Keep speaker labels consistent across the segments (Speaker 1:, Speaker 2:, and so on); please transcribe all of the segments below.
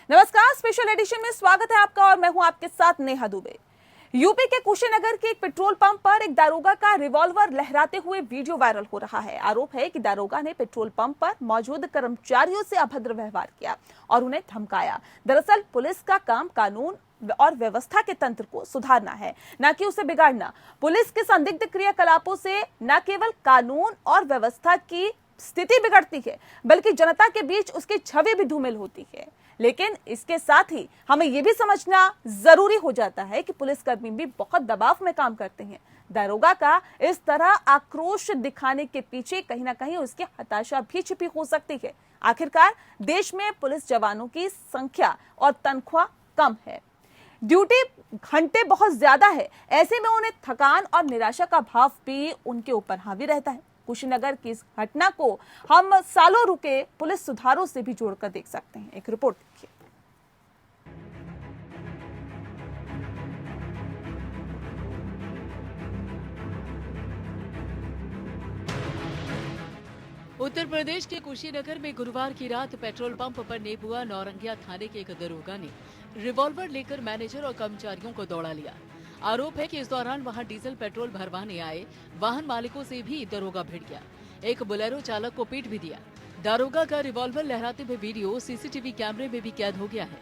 Speaker 1: नमस्कार, special edition में स्वागत है आपका और मैं हूं आपके साथ नेहा दुबे। यूपी के कुशीनगर के एक पेट्रोल पंप पर एक दारोगा का रिवॉल्वर लहराते हुए वीडियो वायरल हो रहा है। आरोप है कि दारोगा ने पेट्रोल पंप पर मौजूद कर्मचारियों से अभद्र व्यवहार किया और उन्हें धमकाया। दरअसल पुलिस का काम कानून और व्यवस्था के तंत्र को सुधारना है, न कि उसे बिगाड़ना। पुलिस के संदिग्ध क्रियाकलापों से न केवल कानून और व्यवस्था की स्थिति बिगड़ती है, बल्कि जनता के बीच उसकी छवि भी धूमिल होती है। लेकिन इसके साथ ही हमें यह भी समझना जरूरी हो जाता है कि पुलिसकर्मी भी बहुत दबाव में काम करते हैं। दारोगा का इस तरह आक्रोश दिखाने के पीछे कहीं ना कहीं उसकी हताशा भी छिपी हो सकती है। आखिरकार देश में पुलिस जवानों की संख्या और तनख्वाह कम है, ड्यूटी घंटे बहुत ज्यादा है, ऐसे में उन्हें थकान और निराशा का भाव भी उनके ऊपर हावी रहता है। कुशीनगर की इस घटना को हम सालों रुके पुलिस सुधारों से भी जोड़कर देख सकते हैं। एक रिपोर्ट देखिए।
Speaker 2: उत्तर प्रदेश के कुशीनगर में गुरुवार की रात पेट्रोल पंप पर नेबुआ नौरंगिया थाने के एक दरोगा ने रिवॉल्वर लेकर मैनेजर और कर्मचारियों को दौड़ा लिया। आरोप है कि इस दौरान वहां डीजल पेट्रोल भरवाने आए वाहन मालिकों से भी दरोगा भिड़ गया। एक बोलेरो चालक को पीट भी दिया। दारोगा का रिवॉल्वर लहराते हुए वीडियो सीसीटीवी कैमरे में भी कैद हो गया है।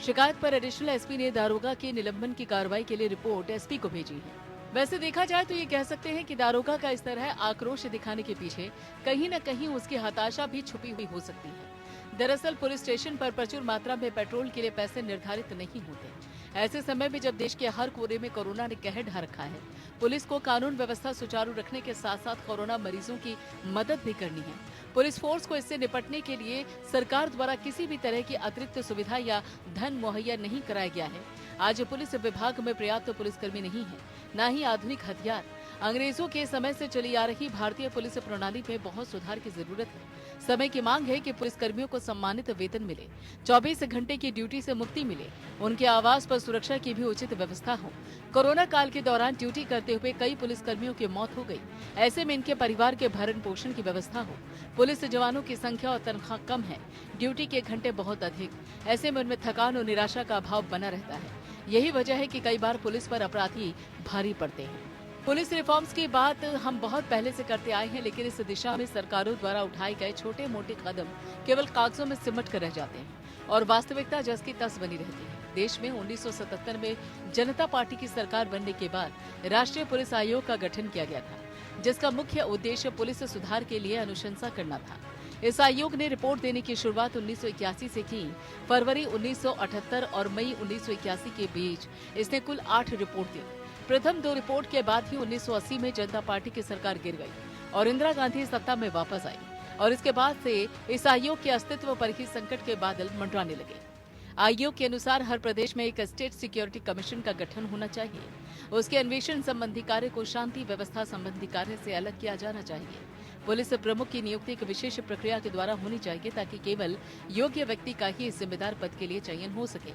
Speaker 2: शिकायत पर एडिशनल एसपी ने दारोगा के निलंबन की कार्रवाई के लिए रिपोर्ट एसपी को भेजी है। वैसे देखा जाए तो ये कह सकते हैं कि दारोगा का इस तरह आक्रोश दिखाने के पीछे कहीं न कहीं उसकी हताशा भी छुपी हुई हो सकती है। दरअसल पुलिस स्टेशन पर प्रचुर मात्रा में पेट्रोल के लिए पैसे निर्धारित नहीं होते। ऐसे समय में जब देश के हर कोने में कोरोना ने कहर ढा रखा है, पुलिस को कानून व्यवस्था सुचारू रखने के साथ साथ कोरोना मरीजों की मदद भी करनी है। पुलिस फोर्स को इससे निपटने के लिए सरकार द्वारा किसी भी तरह की अतिरिक्त सुविधा या धन मुहैया नहीं कराया गया है। आज पुलिस विभाग में पर्याप्त पुलिसकर्मी नहीं है, न ही आधुनिक हथियार। अंग्रेजों के समय से चली आ रही भारतीय पुलिस प्रणाली में बहुत सुधार की जरूरत है। समय की मांग है कि पुलिसकर्मियों को सम्मानित वेतन मिले, 24 घंटे की ड्यूटी से मुक्ति मिले, उनके आवास पर सुरक्षा की भी उचित व्यवस्था हो। कोरोना काल के दौरान ड्यूटी करते हुए कई पुलिसकर्मियों की मौत हो गई। ऐसे में इनके परिवार के भरण पोषण की व्यवस्था हो। पुलिस जवानों की संख्या और तनख्वाह कम है, ड्यूटी के घंटे बहुत अधिक, ऐसे में उनमें थकान और निराशा का अभाव बना रहता है। यही वजह है कि कई बार पुलिस पर अपराधी भारी पड़ते हैं। पुलिस रिफॉर्म्स की बात हम बहुत पहले से करते आए हैं, लेकिन इस दिशा में सरकारों द्वारा उठाए गए छोटे मोटे कदम केवल कागजों में सिमट कर रह जाते हैं और वास्तविकता जस की तस बनी रहती है। देश में 1977 में जनता पार्टी की सरकार बनने के बाद राष्ट्रीय पुलिस आयोग का गठन किया गया था, जिसका मुख्य उद्देश्य पुलिस सुधार के लिए अनुशंसा करना था। इस आयोग ने रिपोर्ट देने की शुरुआत 1981 से की। फरवरी 1978 और मई 1981 के बीच इसने कुल 8 रिपोर्ट दी। प्रथम 2 रिपोर्ट के बाद ही 1980 में जनता पार्टी की सरकार गिर गई और इंदिरा गांधी सत्ता में वापस आई और इसके बाद से इस आयोग के अस्तित्व पर ही संकट के बादल मंडराने लगे। आयोग के अनुसार हर प्रदेश में एक स्टेट सिक्योरिटी कमीशन का गठन होना चाहिए। उसके अन्वेषण संबंधी कार्य को शांति व्यवस्था संबंधी कार्य से अलग किया जाना चाहिए। पुलिस प्रमुख की नियुक्ति एक विशेष प्रक्रिया के द्वारा होनी चाहिए ताकि केवल योग्य व्यक्ति का ही इस जिम्मेदार पद के लिए चयन हो सके।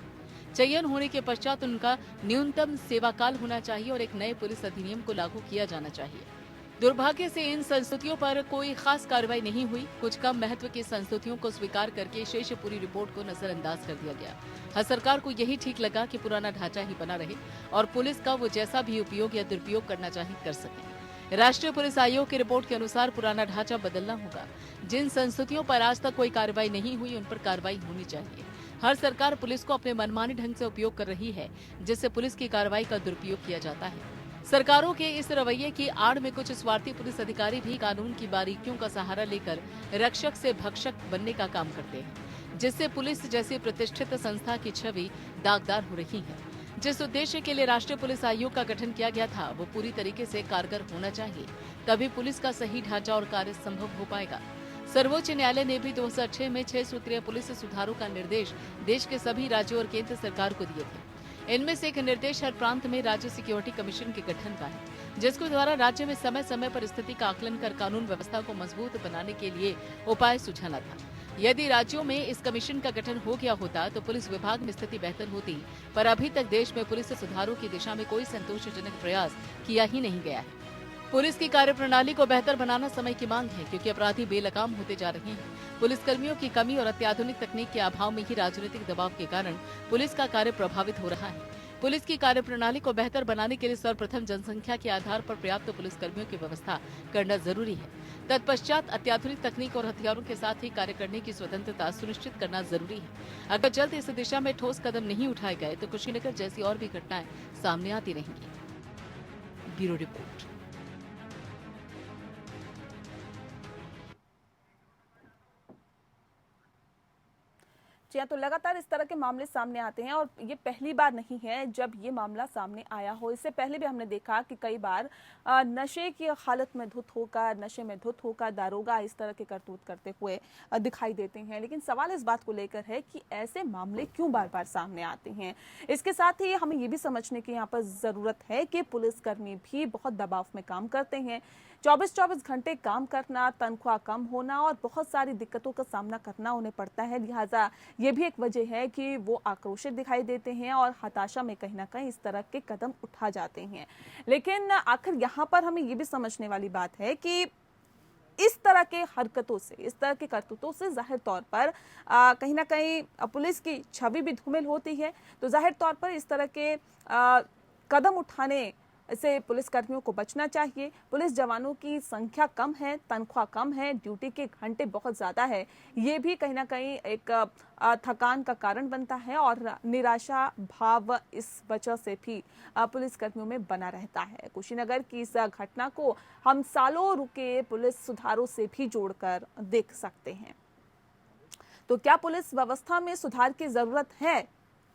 Speaker 2: चयन होने के पश्चात उनका न्यूनतम सेवाकाल होना चाहिए और एक नए पुलिस अधिनियम को लागू किया जाना चाहिए। दुर्भाग्य से इन संस्तुतियों पर कोई खास कार्रवाई नहीं हुई। कुछ कम महत्व की संस्तुतियों को स्वीकार करके शेष पूरी रिपोर्ट को नजरअंदाज कर दिया गया। हर सरकार को यही ठीक लगा कि पुराना ढांचा ही बना रहे और पुलिस का वो जैसा भी उपयोग या दुरुपयोग करना चाहे कर सके। राष्ट्रीय पुलिस आयोग की रिपोर्ट के अनुसार पुराना ढांचा बदलना होगा। जिन संस्तुतियों पर आज तक कोई कार्रवाई नहीं हुई, उन पर कार्रवाई होनी चाहिए। हर सरकार पुलिस को अपने मनमाने ढंग से उपयोग कर रही है, जिससे पुलिस की कार्रवाई का दुरुपयोग किया जाता है। सरकारों के इस रवैये की आड़ में कुछ स्वार्थी पुलिस अधिकारी भी कानून की बारीकियों का सहारा लेकर रक्षक से भक्षक बनने का काम करते हैं, जिससे पुलिस जैसी प्रतिष्ठित संस्था की छवि दागदार हो रही है। जिस उद्देश्य के लिए राष्ट्रीय पुलिस आयोग का गठन किया गया था, वो पूरी तरीके से कारगर होना चाहिए, तभी पुलिस का सही ढांचा और कार्य संभव हो पाएगा। सर्वोच्च न्यायालय ने भी 2006 में 6 सूत्रीय पुलिस सुधारों का निर्देश देश के सभी राज्यों और केंद्र सरकार को दिए थे। इनमें से एक निर्देश हर प्रांत में राज्य सिक्योरिटी कमीशन के गठन का है, जिसके द्वारा राज्य में समय समय पर स्थिति का आकलन कर कानून व्यवस्था को मजबूत बनाने के लिए उपाय सुझाना था। यदि राज्यों में इस कमीशन का गठन हो गया होता तो पुलिस विभाग में स्थिति बेहतर होती, पर अभी तक देश में पुलिस सुधारों की दिशा में कोई संतोषजनक प्रयास किया ही नहीं गया है। पुलिस की कार्यप्रणाली को बेहतर बनाना समय की मांग है, क्योंकि अपराधी बेलगाम होते जा रहे हैं। पुलिसकर्मियों की कमी और अत्याधुनिक तकनीक के अभाव में ही राजनीतिक दबाव के कारण पुलिस का कार्य प्रभावित हो रहा है। पुलिस की कार्यप्रणाली को बेहतर बनाने के लिए सर्वप्रथम जनसंख्या के आधार पर पर्याप्त पुलिसकर्मियों की व्यवस्था करना जरूरी है। तत्पश्चात अत्याधुनिक तकनीक और हथियारों के साथ ही कार्य करने की स्वतंत्रता सुनिश्चित करना जरूरी है। अगर जल्द इस दिशा में ठोस कदम नहीं उठाए गए तो कुशीनगर जैसी और भी घटनाएं सामने आती रहेंगी। Bureau report.
Speaker 1: जी हाँ, तो लगातार इस तरह के मामले सामने आते हैं और ये पहली बार नहीं है जब ये मामला सामने आया हो। इससे पहले भी हमने देखा कि कई बार नशे की हालत में धुत होकर, नशे में धुत होकर दारोगा इस तरह के करतूत करते हुए दिखाई देते हैं। लेकिन सवाल इस बात को लेकर है कि ऐसे मामले क्यों बार बार सामने आते हैं। इसके साथ ही हमें ये भी समझने की यहाँ पर ज़रूरत है कि पुलिसकर्मी भी बहुत दबाव में काम करते हैं। 24-24 घंटे काम करना, तनख्वाह कम होना और बहुत सारी दिक्कतों का सामना करना उन्हें पड़ता है। लिहाजा ये भी एक वजह है कि वो आक्रोशित दिखाई देते हैं और हताशा में कहीं ना कहीं इस तरह के कदम उठा जाते हैं। लेकिन आखिर यहाँ पर हमें ये भी समझने वाली बात है कि इस तरह के हरकतों से, इस तरह के करतूतों से जाहिर तौर पर कहीं ना कहीं पुलिस की छवि भी धूमिल होती है। तो जाहिर तौर पर इस तरह के कदम उठाने से पुलिस कर्मियों को बचना चाहिए। पुलिस जवानों की संख्या कम है, तनख्वाह कम है, ड्यूटी के घंटे बहुत ज़्यादा है। ये भी कहीं ना कहीं एक थकान का कारण बनता है और निराशा भाव इस वजह से भी पुलिस कर्मियों में बना रहता है। कुशीनगर की इस घटना को हम सालों रुके पुलिस सुधारों से भी जोड़कर देख सकते हैं। तो क्या पुलिस व्यवस्था में सुधार की ज़रूरत है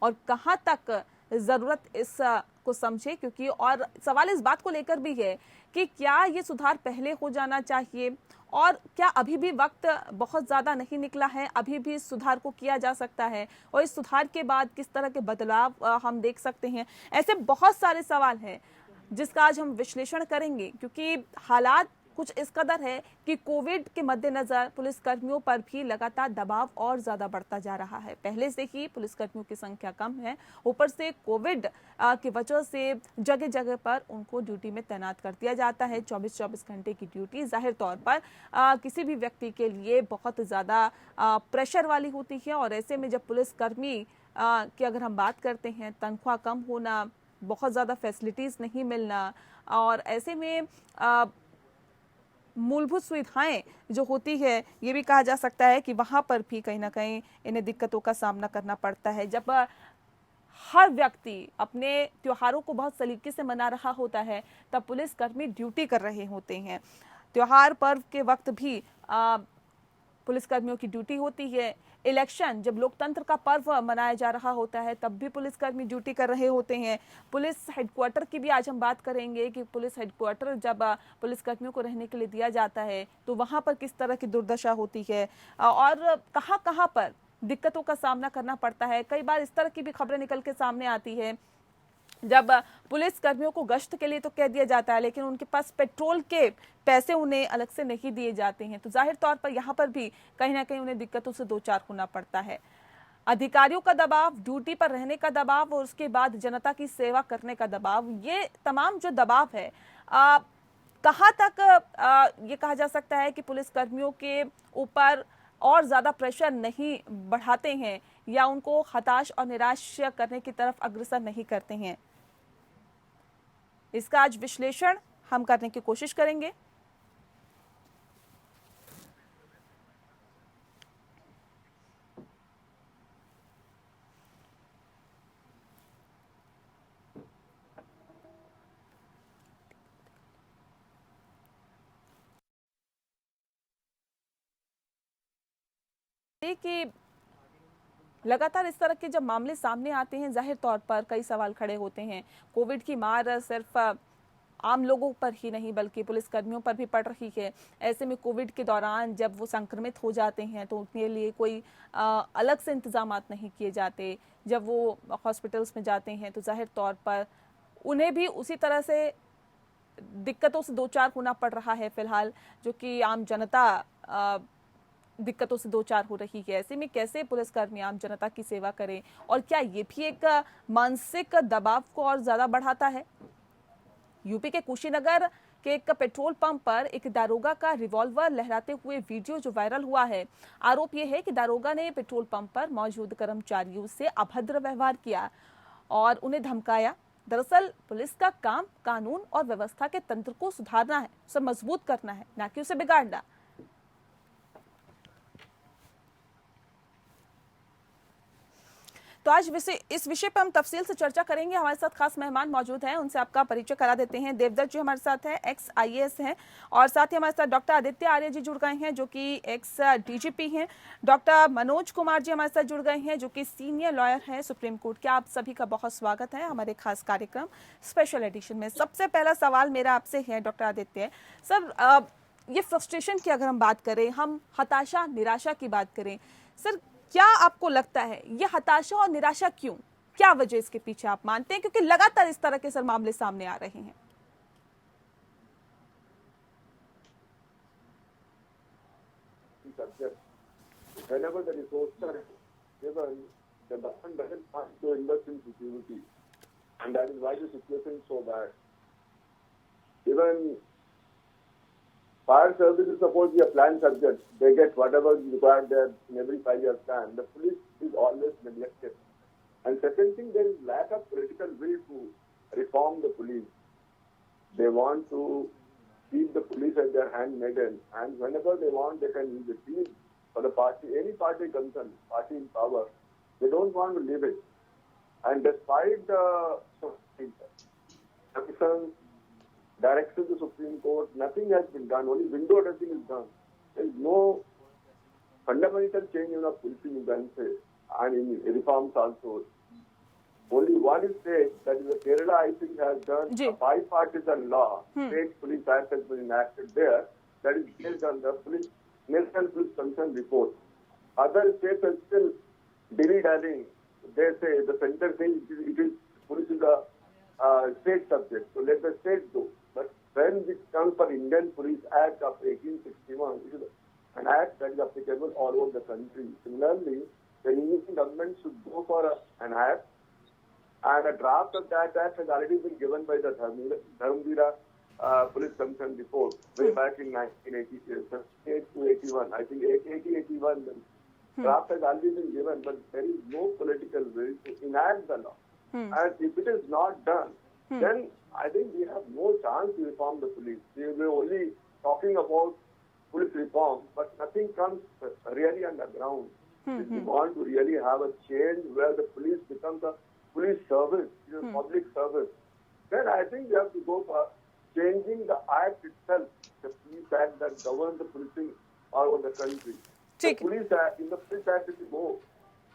Speaker 1: और कहाँ तक ज़रूरत इस को समझे, क्योंकि और सवाल इस बात को लेकर भी है कि क्या ये सुधार पहले हो जाना चाहिए और क्या अभी भी वक्त बहुत ज़्यादा नहीं निकला है, अभी भी इस सुधार को किया जा सकता है और इस सुधार के बाद किस तरह के बदलाव हम देख सकते हैं। ऐसे बहुत सारे सवाल हैं जिसका आज हम विश्लेषण करेंगे, क्योंकि हालात कुछ इस कदर है कि कोविड के मद्देनजर पुलिसकर्मियों पर भी लगातार दबाव और ज्यादा बढ़ता जा रहा है। पहले से ही पुलिसकर्मियों की संख्या कम है, ऊपर से कोविड की वजह से जगह जगह पर उनको ड्यूटी में तैनात कर दिया जाता है। 24-24 घंटे की ड्यूटी जाहिर तौर पर किसी भी व्यक्ति के लिए बहुत ज्यादा प्रेशर वाली होती है। और ऐसे में जब पुलिसकर्मी की अगर हम बात करते हैं, तनख्वाह कम होना, बहुत ज़्यादा फैसिलिटीज़ नहीं मिलना और ऐसे में मूलभूत सुविधाएं जो होती है, ये भी कहा जा सकता है कि वहाँ पर भी कहीं ना कहीं इन्हें दिक्कतों का सामना करना पड़ता है। जब हर व्यक्ति अपने त्योहारों को बहुत सलीके से मना रहा होता है, तब पुलिसकर्मी ड्यूटी कर रहे होते हैं। त्योहार पर्व के वक्त भी पुलिसकर्मियों की ड्यूटी होती है। इलेक्शन, जब लोकतंत्र का पर्व मनाया जा रहा होता है, तब भी पुलिसकर्मी ड्यूटी कर रहे होते हैं। पुलिस हेडक्वार्टर की भी आज हम बात करेंगे कि पुलिस हेडक्वार्टर जब पुलिसकर्मियों को रहने के लिए दिया जाता है तो वहाँ पर किस तरह की दुर्दशा होती है और कहाँ कहाँ पर दिक्कतों का सामना करना पड़ता है। कई बार इस तरह की भी खबरें निकल के सामने आती है जब पुलिस कर्मियों को गश्त के लिए तो कह दिया जाता है, लेकिन उनके पास पेट्रोल के पैसे उन्हें अलग से नहीं दिए जाते हैं। तो जाहिर तौर पर यहाँ पर भी कहीं ना कहीं उन्हें दिक्कतों से दो चार होना पड़ता है। अधिकारियों का दबाव, ड्यूटी पर रहने का दबाव और उसके बाद जनता की सेवा करने का दबाव, ये तमाम जो दबाव है कहाँ तक ये कहा जा सकता है कि पुलिस कर्मियों के ऊपर और ज़्यादा प्रेशर नहीं बढ़ाते हैं या उनको हताश और निराश करने की तरफ अग्रसर नहीं करते हैं। इसका आज विश्लेषण हम करने की कोशिश करेंगे। कि लगातार इस तरह के जब मामले सामने आते हैं, जाहिर तौर पर कई सवाल खड़े होते हैं। कोविड की मार सिर्फ आम लोगों पर ही नहीं बल्कि पुलिसकर्मियों पर भी पड़ रही है। ऐसे में कोविड के दौरान जब वो संक्रमित हो जाते हैं तो उनके लिए कोई अलग से इंतजामात नहीं किए जाते। जब वो हॉस्पिटल्स में जाते हैं तो जाहिर तौर पर उन्हें भी उसी तरह से दिक्कतों से दो चार होना पड़ रहा है फिलहाल, जो कि आम जनता दिक्कतों से दो चार हो रही है। ऐसे में कैसे पुलिसकर्मी आम जनता की सेवा करें और क्या ये भी एक मानसिक दबाव को और ज्यादा बढ़ाता है? यूपी के कुशीनगर कि एक पेट्रोल पंप पर एक दारोगा का रिवॉल्वर लहराते हुए वीडियो जो वायरल हुआ है। आरोप यह है कि दारोगा ने पेट्रोल पंप पर मौजूद कर्मचारियों से अभद्र व्यवहार किया और उन्हें धमकाया। दरअसल पुलिस का काम कानून और व्यवस्था के तंत्र को सुधारना है, उसे मजबूत करना है, न कि उसे बिगाड़ना। तो आज इस विषय पर हम तफसील से चर्चा करेंगे। हमारे साथ खास मेहमान मौजूद हैं, उनसे आपका परिचय करा देते हैं। देवदत्त जी हमारे साथ हैं, एक्स IAS हैं, और साथ ही हमारे साथ डॉक्टर आदित्य आर्य जी जुड़ गए हैं जो कि एक्स DGP हैं। डॉक्टर मनोज कुमार जी हमारे साथ जुड़ गए हैं जो कि सीनियर लॉयर हैं सुप्रीम कोर्ट के। आप सभी का बहुत स्वागत है हमारे खास कार्यक्रम स्पेशल एडिशन में। सबसे पहला सवाल मेरा आपसे है डॉक्टर आदित्य सर, ये फ्रस्ट्रेशन की अगर हम बात करें, हम हताशा निराशा की बात करें, सर क्या आपको लगता है ये हताशा और निराशा क्यों, क्या वजह इसके पीछे आप मानते हैं, क्योंकि लगातार इस तरह के सर मामले सामने आ रहे हैं?
Speaker 3: Whenever the resources are given, the government doesn't want to invest in security, and that is why the situation is so bad. Even fire service is supposed to be a planned subject. They get whatever is required there in every 5-year plan. The police is always neglected. And second thing, there is lack of political will to reform the police. They want to keep the police as their handmaiden, and whenever they want, they can use the police for the party, any party concerned, party in power. They don't want to leave it. And despite the concerns, direction to the Supreme Court, nothing has been done. Only window dressing is done. There is no fundamental change in the policing, you can say, and in reforms also. Only one is said, that is the Kerala, I think, has done a bipartisan law. State Police Act has been enacted there. That is based on the National Police Commission report. Other states are still dilly-dallying. They say, the center says police is a state subject, so let the state do. But when it comes for Indian Police Act of 1861, it is an act that is applicable all over the country. Similarly, the Indian government should go for an act, and a draft of that act has already been given by the Dharmvira Police Commission report way back in 1988 to 81. I think 80-81, the draft has already been given, but there is no political will to enact the law. And if it is not done, then I think we have no chance to reform the police. We are only talking about police reform, but nothing comes really underground. If we want to really have a change where the police becomes a police service, public service, then I think we have to go for changing the act itself, the police act that governs the policing all over the country. The police act, in the police act, if you go,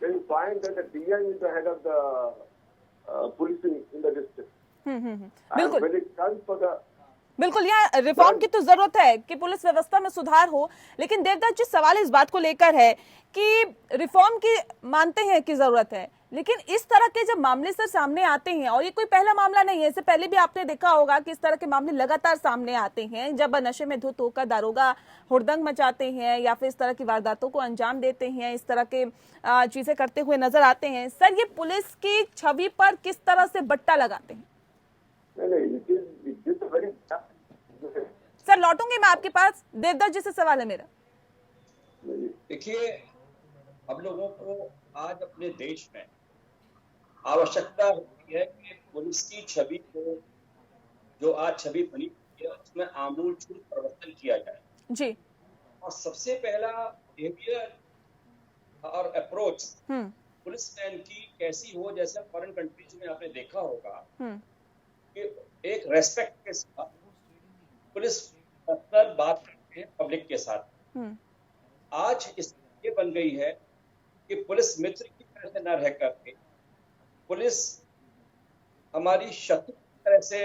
Speaker 3: then you find that the DM is the head of the policing in the district. And when it comes for the
Speaker 1: बिल्कुल, यहाँ reform की तो जरूरत है कि police व्यवस्था में सुधार हो, लेकिन देवदत्त जी सवाल इस बात को लेकर है कि रिफॉर्म की मानते हैं कि जरूरत है, लेकिन इस तरह के जब मामले सर सामने आते हैं, और ये कोई पहला मामला नहीं है, इससे पहले भी आपने देखा होगा कि इस तरह के मामले लगातार सामने आते हैं, जब नशे में धुत होकर दारोगा हुड़दंग मचाते हैं या फिर इस तरह की वारदातों को अंजाम देते हैं, इस तरह के चीजें करते हुए नजर आते हैं। सर ये पुलिस की छवि पर किस तरह से बट्टा लगाते हैं? सर लौटूंगी मैं आपके पास, देवदत्त जी से सवाल है मेरा।
Speaker 4: देखिए, हम लोगों को आज अपने देश में आवश्यकता होती है कि पुलिस की छवि को, जो आज छवि बनी है, उसमें आमूलचूल परिवर्तन किया जाए
Speaker 1: जी।
Speaker 4: और सबसे पहला बिहेवियर और अप्रोच पुलिसमैन की कैसी हो, जैसे फॉरेन कंट्रीज में आपने देखा होगा कि एक रेस्पेक्ट के साथ पुलिस अफसर बात करते हैं पब्लिक के साथ। आज स्थिति ये बन गई है कि पुलिस मित्र की तरह से न रह करके पुलिस हमारी शत्रु की तरह से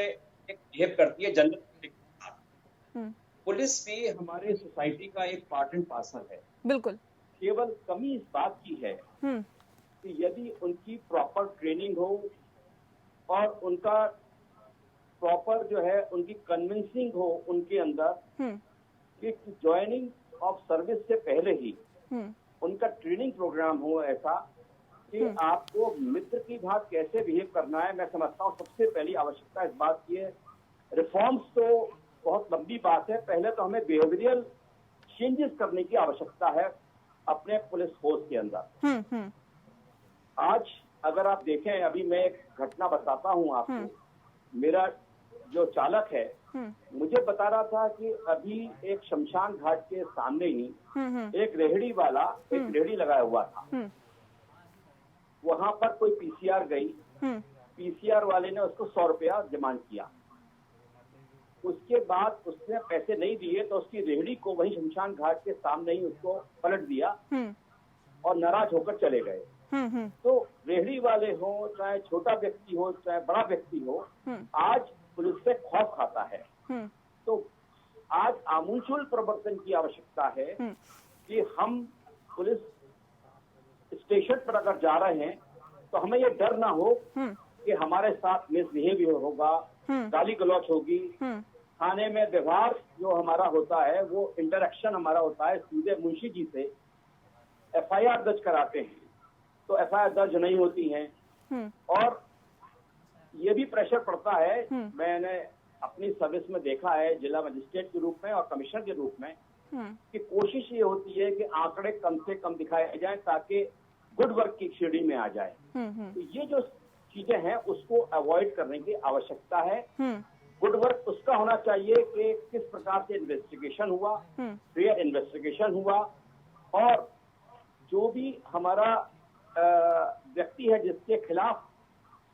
Speaker 4: एक बिहेव करती है जनरल पब्लिक के साथ। पुलिस भी हमारे सोसाइटी का एक पार्ट एंड पार्सल है।
Speaker 1: बिल्कुल।
Speaker 4: केवल कमी इस बात की है कि यदि उनकी प्रॉपर ट्रेनिंग हो और उनका प्रॉपर जो है उनकी कन्विंसिंग हो उनके अंदर कि ज्वाइनिंग ऑफ सर्विस से पहले ही उनका ट्रेनिंग प्रोग्राम हो ऐसा कि आपको मित्र की भांति कैसे बिहेव करना है। मैं समझता हूँ सबसे पहली आवश्यकता इस बात की है। रिफॉर्म्स तो
Speaker 5: बहुत लंबी बात है। पहले तो हमें बिहेवियरल चेंजेस करने की आवश्यकता है अपने पुलिस फोर्स के अंदर। आज अगर आप देखें, अभी मैं एक घटना बताता हूं आपको। मेरा जो चालक है मुझे बता रहा था कि अभी एक शमशान घाट के सामने ही एक रेहड़ी वाला एक रेहड़ी लगाया हुआ था। वहां पर कोई पीसीआर गई, पीसीआर वाले ने उसको 100 रुपया डिमांड किया। उसके बाद उसने पैसे नहीं दिए तो उसकी रेहड़ी को वही शमशान घाट के सामने ही उसको पलट दिया और नाराज होकर चले गए। तो रेहड़ी वाले हो, चाहे छोटा व्यक्ति हो, चाहे बड़ा व्यक्ति हो, आज पुलिस से खौफ खाता है। तो आज आमूलचूल परिवर्तन की आवश्यकता है कि हम पुलिस स्टेशन पर अगर जा रहे हैं तो हमें ये डर ना हो कि हमारे साथ मिसबिहेवियर होगा, गाली गलौच होगी। थाने में व्यवहार जो हमारा होता है, वो इंटरेक्शन हमारा होता है सीधे मुंशी जी से। एफआईआर दर्ज कराते हैं तो एफआईआर दर्ज नहीं होती हैं और ये भी प्रेशर पड़ता है। मैंने अपनी सर्विस में देखा है जिला मजिस्ट्रेट के रूप में और कमिश्नर के रूप में कि कोशिश ये होती है कि आंकड़े कम से कम दिखाए जाएं ताकि गुड वर्क की श्रेणी में आ जाए। तो ये जो चीजें हैं उसको अवॉइड करने की आवश्यकता है। गुड वर्क उसका होना चाहिए कि किस प्रकार से इन्वेस्टिगेशन हुआ, फेयर इन्वेस्टिगेशन हुआ और जो भी हमारा व्यक्ति है जिसके खिलाफ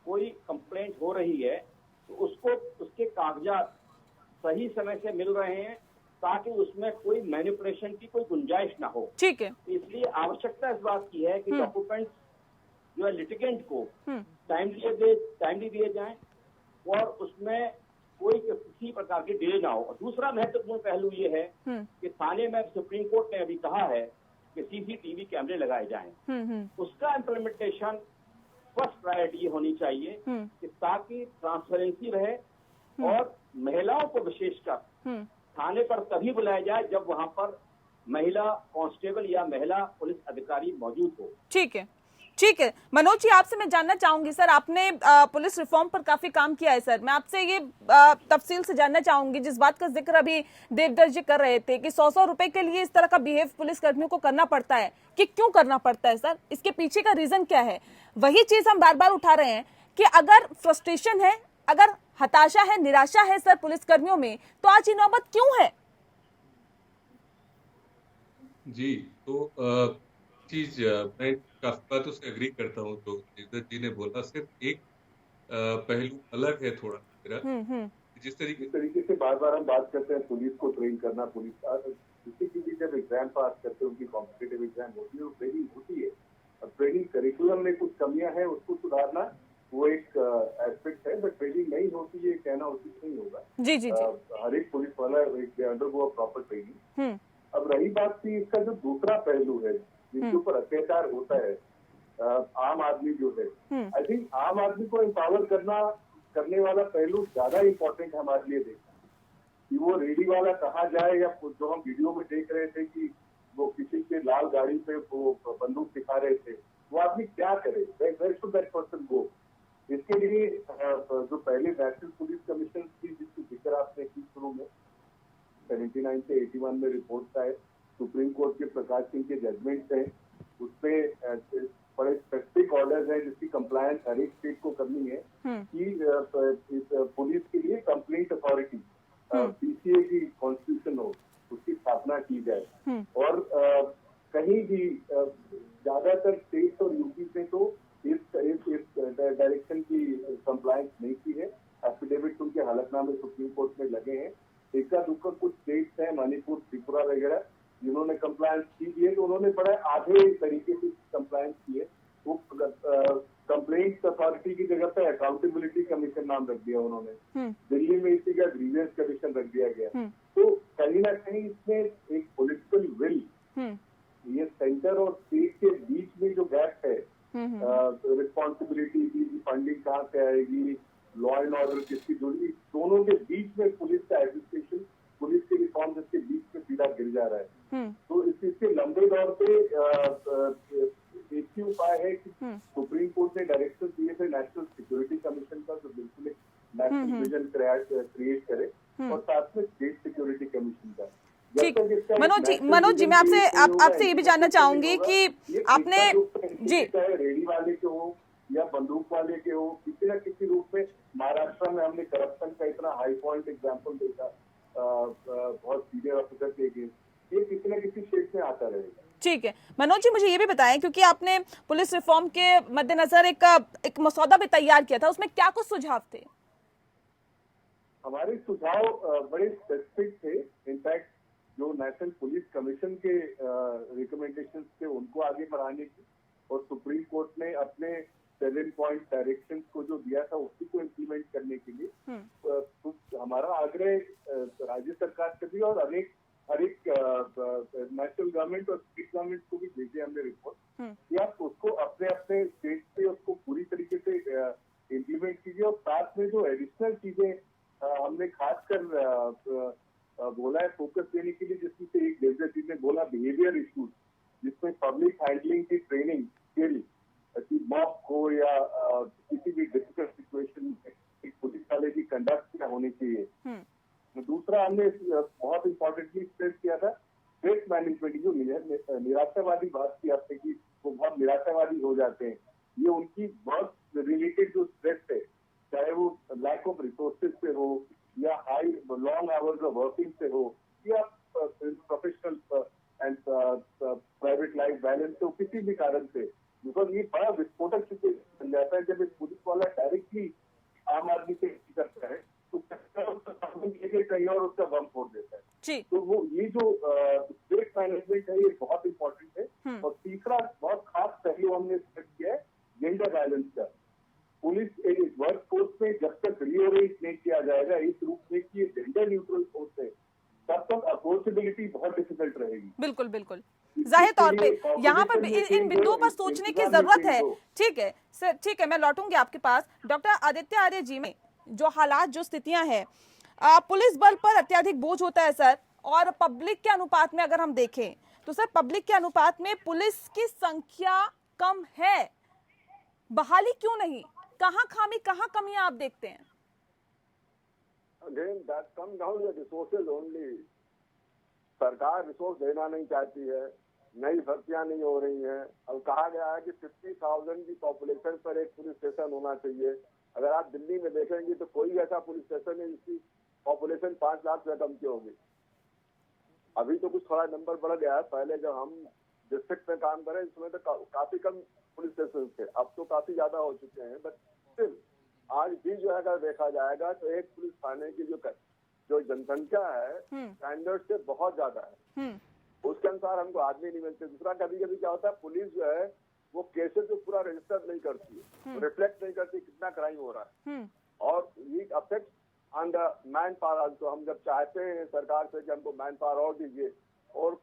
Speaker 5: कोई कंप्लेंट हो रही है तो उसको उसके कागजात सही समय से मिल रहे हैं ताकि उसमें कोई मैनिपुलेशन की कोई गुंजाइश ना हो।
Speaker 1: ठीक है।
Speaker 5: इसलिए आवश्यकता इस बात की है कि डॉक्यूमेंट्स जो है लिटिगेंट को टाइमली दिए जाएं और उसमें कोई किसी प्रकार की डिले ना हो। और दूसरा महत्वपूर्ण पहलू ये है कि थाने में सुप्रीम कोर्ट ने अभी कहा है कि सीसीटीवी कैमरे लगाए जाएं। उसका इम्प्लीमेंटेशन फर्स्ट प्रायोरिटी होनी चाहिए कि ताकि ट्रांसपेरेंसी रहे और महिलाओं को विशेषकर थाने पर तभी बुलाया जाए जब वहां पर महिला कांस्टेबल या महिला पुलिस अधिकारी मौजूद हो।
Speaker 1: ठीक है, ठीक है। मनोज जी, आपसे मैं जानना चाहूंगी सर, आपने पुलिस रिफॉर्म पर काफी काम किया है सर। मैं आपसे ये तफसील से जानना चाहूंगी, जिस बात का जिक्र अभी देवदत्त जी कर रहे थे कि 100 रुपए के लिए इस तरह का बिहेव पुलिस कर्मियों को करना पड़ता है, कि क्यों करना पड़ता है सर? इसके पीछे का रीजन क्या है? वही चीज हम बार बार उठा रहे हैं कि अगर फ्रस्ट्रेशन है, अगर हताशा है, निराशा है सर पुलिस कर्मियों में, तो आज ये नौबत क्यों है?
Speaker 6: जी, तो चीज मैं काफी बातों से एग्री करता हूँ जो देवदत्त जी ने बोला। सिर्फ एक पहलू अलग है थोड़ा मेरा। जिस तरीके
Speaker 3: से बार बार हम बात करते हैं पुलिस को ट्रेन करना, पुलिस किसी की भी जब एग्जाम पास करते हैं, उनकी कॉम्पिटिटिव एग्जाम होती है, वो ट्रेनिंग होती है। और ट्रेनिंग करिकुलम में कुछ कमियां हैं, उसको सुधारना वो एक एस्पेक्ट है, बट ट्रेनिंग नहीं होती ये कहना उचित नहीं होगा।
Speaker 1: जी जी जी।
Speaker 3: हर एक पुलिस वाला अंडरगो प्रॉपर ट्रेनिंग। अब रही बात की इसका जो दूसरा पहलू है जिसके ऊपर अत्याचार होता है, आम आदमी जो है, आई थिंक आम आदमी को एम्पावर करने वाला पहलू ज्यादा इम्पोर्टेंट हमारे लिए देखना कि वो रेडी वाला कहा जाए या जो हम वीडियो में देख रहे थे कि वो किसी के लाल गाड़ी पे वो बंदूक दिखा रहे थे, वो आदमी क्या करे, where should that person go. इसके लिए जो पहले नेशनल पुलिस कमीशन की जिसकी जिक्र आपने की शुरू में 79 से 81 में रिपोर्ट है, सुप्रीम कोर्ट के प्रकाश सिंह के जजमेंट है, उसमें बड़े स्पेसिफिक ऑर्डर्स है जिसकी कंप्लायंस हर एक स्टेट को करनी है कि पुलिस के लिए कंप्लेंट अथॉरिटी पीसीए की कॉन्स्टिट्यूशन हो, उसकी स्थापना की जाए। और कहीं भी ज्यादातर स्टेट और यूपी में तो इस डायरेक्शन की कंप्लायंस नहीं की है। एफिडेविट उनके हलफनामे सुप्रीम कोर्ट में लगे हैं। इक्का दुक्का कुछ स्टेट्स हैं, मणिपुर, त्रिपुरा वगैरह, जिन्होंने कंप्लायंस की है तो उन्होंने बड़े आधे तरीके से कंप्लायंस किए। वो कंप्लेंट अथॉरिटी की जगह पे अकाउंटेबिलिटी कमीशन नाम रख दिया उन्होंने। दिल्ली में इसी का ग्रीवेंस कमीशन रख दिया गया। तो कहीं ना कहीं इसमें एक पॉलिटिकल विल, ये सेंटर और स्टेट के बीच में जो गैप है, रिस्पॉन्सिबिलिटी की फंडिंग कहाँ से आएगी, लॉ एंड ऑर्डर किसकी जुड़ी, दोनों के बीच में पुलिस का एडमिनिस्ट्रेशन, पुलिस के रिफॉर्म इसके बीच में सीधा गिर जा रहा है। तो इसके लंबे दौर पे एक ही उपाय है कि सुप्रीम कोर्ट ने डायरेक्शन दिए थे नेशनल सिक्योरिटी कमीशन का, जो बिल्कुल एक नेशनल विजन क्रिएट करे और साथ में स्टेट सिक्योरिटी कमीशन का।
Speaker 1: ठीक, मनोज जी मैं आपसे ये भी जानना चाहूंगी कि आपने जी
Speaker 3: रेडी वाले के हो या बंदूक वाले के हो, किसी न किसी रूप में महाराष्ट्र में हमने करप्शन का इतना हाई पॉइंट एग्जाम्पल देखा बहुत सीनियर ऑफिसर के अगेंस्ट, ये किसी न किसी शेप में आता रहेगा।
Speaker 1: ठीक है मनोज जी, मुझे ये भी बताएं, क्योंकि आपने पुलिस रिफॉर्म के मद्देनजर एक मसौदा भी तैयार किया था, उसमें क्या कुछ सुझाव थे?
Speaker 3: हमारे सुझाव बड़े स्पेसिफिक थे। इनफैक्ट जो नेशनल पुलिस कमीशन के रिकमेंडेशंस थे उनको आगे बढ़ाने की, और सुप्रीम कोर्ट ने अपने 7 पॉइंट डायरेक्शंस को जो दिया था उसी को इम्प्लीमेंट करने के लिए तो हमारा आग्रह राज्य सरकार से भी और हर एक नेशनल गवर्नमेंट और स्टेट गवर्नमेंट को भी भेजे हमने रिपोर्ट कि आप उसको अपने अपने स्टेट पे उसको पूरी तरीके से इम्प्लीमेंट कीजिए। और साथ में जो एडिशनल चीजें हमने खासकर बोला है फोकस देने के लिए, जिसमें से एक जैसे जी ने बोला बिहेवियर इश्यूज, जिसमें पब्लिक हैंडलिंग की ट्रेनिंग स्किल मॉब को या किसी भी डिफिकल्ट सिचुएशन में एक पुलिस वाले की कंडक्ट क्या होनी चाहिए। दूसरा हमने बहुत इम्पोर्टेंटली स्ट्रेस किया था स्ट्रेस मैनेजमेंट, जो निराशावादी बात की आपने की वो बहुत निराशावादी हो जाते हैं, ये उनकी वर्क रिलेटेड जो स्ट्रेस है, चाहे वो लैक ऑफ रिसोर्सेज से हो या high long hours of working से हो या professional and private life balance से हो, किसी भी कारण से, बिकॉज ये बड़ा विस्फोटक सिचुएशन बन जाता है जब एक पुलिस वाला डायरेक्टली आम आदमी से करता है तो कहीं और उसका बम फोड़ देता है। तो वो ये जो स्ट्रेस मैनेजमेंट है ये बहुत इंपॉर्टेंट है। और तीसरा बहुत खास पहलू हमने सेट किया है जेंडर बैलेंस का। पुलिस वर्क फोर्स में जब तक रीओरेंट नहीं किया जाएगा इस रूप में कि जेंडर न्यूट्रल फोर्स है, तब तक अप्रोचेबिलिटी बहुत डिफिकल्ट रहेगी।
Speaker 1: बिल्कुल बिल्कुल, जाहिर तौर पे यहाँ पर इन बिंदुओं पर सोचने की जरूरत है। ठीक है सर, ठीक है, मैं लौटूंगी आपके पास। डॉक्टर आदित्य आर्य जी, में जो हालात जो स्थितियां हैं, पुलिस बल पर अत्यधिक बोझ होता है सर, और पब्लिक के अनुपात में अगर हम देखें तो सर पब्लिक के अनुपात में पुलिस की संख्या कम है, बहाली क्यों नहीं? कहाँ खामी, कहाँ कमियां आप देखते हैं?
Speaker 3: Again, that comes down to the resources only. सरकार रिसोर्स देना नहीं चाहती है, नई भर्तियां नहीं हो रही हैं। अब कहा गया है कि 50,000 की पॉपुलेशन पर एक पुलिस स्टेशन होना चाहिए। अगर आप दिल्ली में देखेंगे तो कोई ऐसा पुलिस स्टेशन है जिसकी पॉपुलेशन 5 लाख से कम की होगी। अभी तो कुछ थोड़ा नंबर बढ़ गया है, पहले जब हम डिस्ट्रिक्ट में काम करें इसमें तो काफी कम पुलिस स्टेशन थे, अब तो काफी ज्यादा हो चुके हैं। बट स्टिल आज भी जो है अगर देखा जाएगा तो एक पुलिस थाने की जो जनसंख्या है स्टैंडर्ड से बहुत ज्यादा है, उसके अनुसार हमको आदमी नहीं मिलते। दूसरा कभी कभी क्या होता है, पुलिस जो है वो केसेस जो पूरा रजिस्टर नहीं करती है, रिफ्लेक्ट नहीं करती कितना क्राइम हो रहा है, और ये affect on the man power. तो हम जब चाहते हैं सरकार से कि हमको मैन पावर और दीजिए, और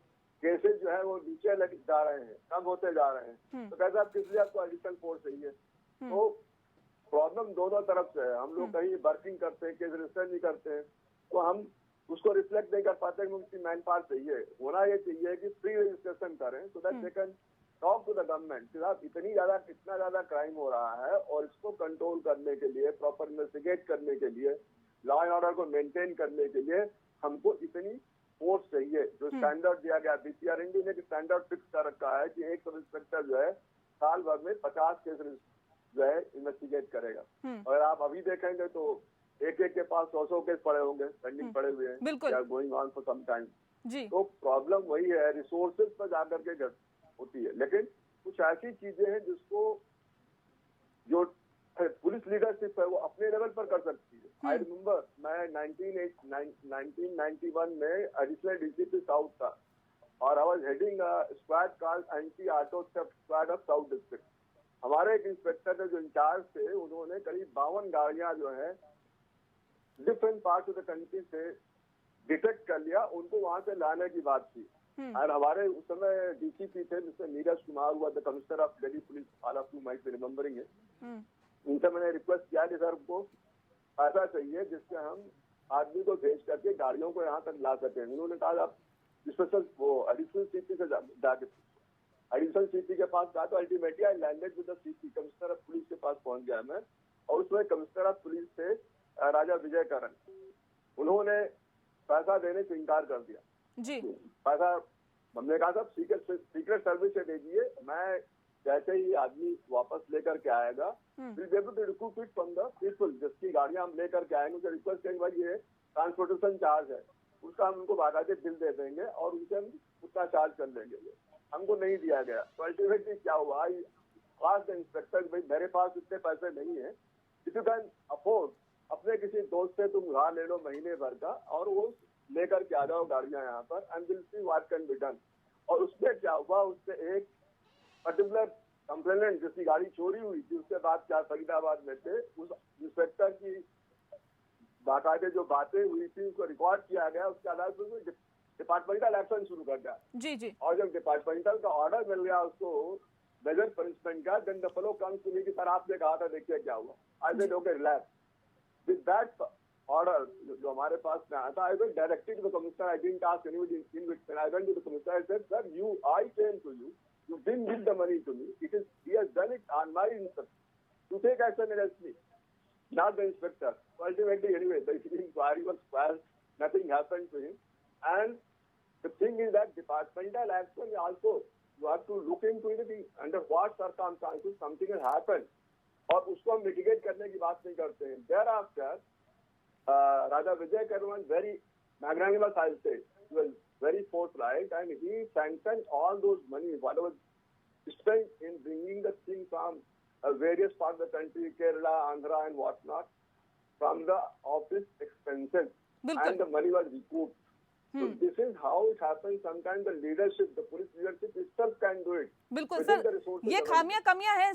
Speaker 3: केसेस जो है वो नीचे लग जा रहे हैं, कम होते जा रहे हैं, तो कहते हैं किस लिए आपको एडिशनल फोर्स चाहिए। तो प्रॉब्लम दोनों तरफ से है। हम लोग कहीं वर्किंग करते हैं, केस रजिस्टर नहीं करते हैं, तो हम उसको रिफ्लेक्ट नहीं कर पाते हैं, उनकी मैन पावर चाहिए। होना ये चाहिए कि फ्री रजिस्ट्रेशन करें so that they can talk to the government कि साहब इतना ज्यादा क्राइम हो रहा है, और इसको कंट्रोल करने के लिए, प्रॉपर इन्वेस्टिगेट करने के लिए, लॉ एंड ऑर्डर को मेंटेन करने के लिए हमको इतनी फोर्स चाहिए। जो स्टैंडर्ड दिया गया, बीसीआर इंडी ने स्टैंडर्ड फिक्स कर रखा है कि एक सब इंस्पेक्टर जो है साल भर में 50 केस जो है इन्वेस्टिगेट करेगा। और आप अभी देखेंगे तो एक के पास 100 केस पड़े होंगे, पेंडिंग पड़े हुए हैं, going on for some time. तो प्रॉब्लम वही है, रिसोर्सेज पर जाकर के होती है। लेकिन कुछ ऐसी चीजें हैं जिसको जो पुलिस लीडरशिप है वो अपने लेवल पर कर सकती है। आई रिमेम्बर मैं 1991 में एडिशनल डीसीपी साउथ था, और I was heading squad called anti auto theft squad of south district. हमारे एक इंस्पेक्टर थे जो इंचार्ज थे, उन्होंने करीब 52 गाड़ियां जो है different part of the country से डिटेक्ट कर लिया, उनको वहां से लाने की बात थी। और हमारे उस समय डीसीपी थे मिस्टर नीरज कुमार, हुआ the commissioner of Delhi police, all of you might be remembering it. उनसे मैंने रिक्वेस्ट किया कि सर को ऐसा चाहिए जिससे हम आदमी को भेज करके गाड़ियों को यहाँ तक ला सके। उन्होंने कहा आप स्पेशल वो एडिशनल सीपी से जाके एडिशनल सीपी के पास गया, तो ultimately I landed with the CP, commissioner of police के पास पहुंच गया मैं, और उसमें कमिश्नर ऑफ पुलिस थे राजा विजय करण। उन्होंने पैसा देने से इनकार कर दिया।
Speaker 1: जी
Speaker 3: पैसा हमने कहा था सीक्रेट सर्विस से दीजिए, मैं जैसे ही आदमी वापस लेकर के आएगा recoup it from the people, जिसकी गाड़ियां हम लेकर के आएंगे उनसे रिक्वेस्ट करेंगे भाई ये ट्रांसपोर्टेशन चार्ज है, उसका हम उनको बाकायदे बिल दे देंगे और उनसे हम उतना चार्ज कर लेंगे। हमको नहीं दिया गया। तो अल्टीमेटली क्या हुआ, आज इंस्पेक्टर भाई मेरे पास इतने पैसे नहीं है, इफ यू कैन अफोर्ड अपने किसी दोस्त से तुम उधार ले लो महीने भर का और वो लेकर के आ जाओ गाड़ियां यहाँ पर and will see what can be done. और उसमें क्या हुआ, उससे एक पर्टिकुलर कंप्लेनेंट जिसकी गाड़ी चोरी हुई थी उसके बाद क्या फरीदाबाद में थे, उस इंस्पेक्टर की बाकायदे जो बातें हुई थी उसको रिकॉर्ड किया गया, उसके आधार पर डिपार्टमेंटल एक्शन शुरू कर दिया।
Speaker 1: जी
Speaker 3: और जब डिपार्टमेंटल का ऑर्डर मिल गया उसको मेजर पनिशमेंट का, then the fellow comes to me कि सर आपने कहा था देखिए क्या हुआ। I said okay relax with that order जो हमारे पास में आया था। I went directly to the commissioner, I didn't ask anybody in between, I went to the commissioner, I said sir you I came to you, you didn't give the money to me, it is he has done it on my instruction to take action against me, not the inspector. So ultimately anyway the inquiry was filed, nothing happened to him, and the thing is that departmental action also you have to look into it under what circumstances something has happened और उसको हम mitigate करने की बात नहीं करते हैं। Thereafter Raja Vijay Karwan very magnanimous, I'll say, he was very forthright and he sanctioned all those money whatever spent in bringing the thing from various parts of the country, Kerala, Andhra and whatnot, from the office expenses, and the money was recouped. So this is how it happens. Sometimes the leadership, the police leadership itself can do it.
Speaker 1: बिल्कुल sir, ये खामियां कमियां हैं,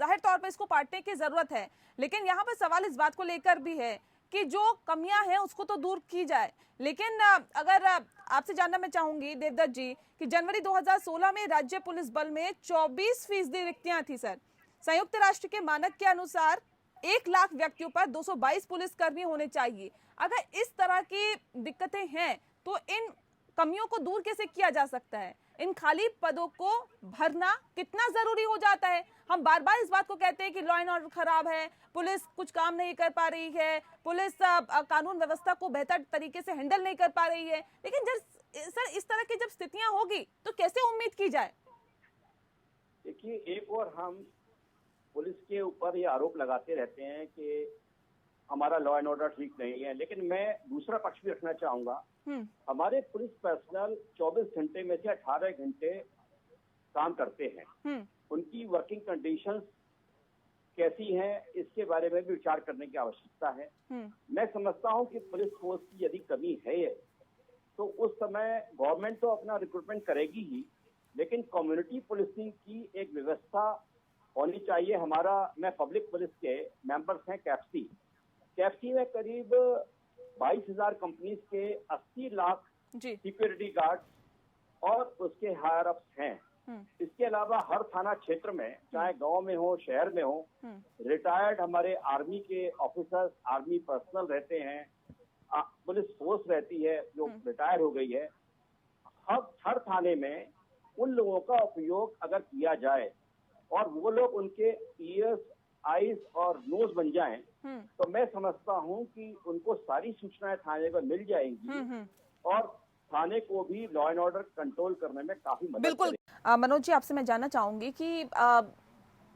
Speaker 1: जाहिर तौर पे इसको पाटने की जरूरत है, लेकिन यहाँ पर सवाल इस बात को लेकर भी है कि जो कमियां हैं उसको तो दूर की जाए। लेकिन अगर आपसे जानना मैं चाहूंगी देवदत्त जी कि जनवरी 2016 में राज्य पुलिस बल में 24% रिक्तियां थी सर। संयुक्त राष्ट्र के मानक के अनुसार 1 लाख व्यक्तियों पर 222 पुलिसकर्मी होने चाहिए। अगर इस तरह की दिक्कतें हैं तो इन कमियों को दूर कैसे किया जा सकता है? इन खाली पदों को भरना कितना जरूरी हो जाता है? हम बार बार इस बात को कहते हैं कि लॉ एंड ऑर्डर खराब है, पुलिस कुछ काम नहीं कर पा रही है, पुलिस कानून व्यवस्था को बेहतर तरीके से हैंडल नहीं कर पा रही है, लेकिन जब सर इस तरह की जब स्थितियां होगी तो कैसे उम्मीद की जाए?
Speaker 5: देखिए, एक और हम पुलिस के ऊपर ये आरोप लगाते रहते हैं कि हमारा लॉ एंड ऑर्डर ठीक नहीं है, लेकिन मैं दूसरा पक्ष भी रखना चाहूंगा। हमारे पुलिस पर्सनल 24 घंटे में से 18 घंटे काम करते हैं। उनकी वर्किंग कंडीशंस कैसी हैं, इसके बारे में भी विचार करने की आवश्यकता है। मैं समझता हूं कि पुलिस फोर्स की यदि कमी है तो उस समय गवर्नमेंट तो अपना रिक्रूटमेंट करेगी ही, लेकिन कम्युनिटी पुलिसिंग की एक व्यवस्था होनी चाहिए। मैं पब्लिक पुलिस के मेंबर्स हैं कैप्सी में करीब 22,000 कंपनीज के 80 लाख सिक्योरिटी गार्ड और उसके हायर अप्स हैं। इसके अलावा हर थाना क्षेत्र में, चाहे गांव में हो शहर में हो, रिटायर्ड हमारे आर्मी के ऑफिसर्स, आर्मी पर्सनल रहते हैं, पुलिस फोर्स रहती है जो रिटायर हो गई है। हर थाने में उन लोगों का उपयोग अगर किया जाए और वो लोग उनके ईयर्स, आईज और नोज बन जाएं, तो मैं समझता हूं कि उनको सारी सूचनाएं थाने पर मिल जाएंगी और थाने को भी लॉ एंड ऑर्डर कंट्रोल करने में काफी मदद
Speaker 1: बिल्कुल। मनोज जी, आपसे मैं जानना चाहूंगी कि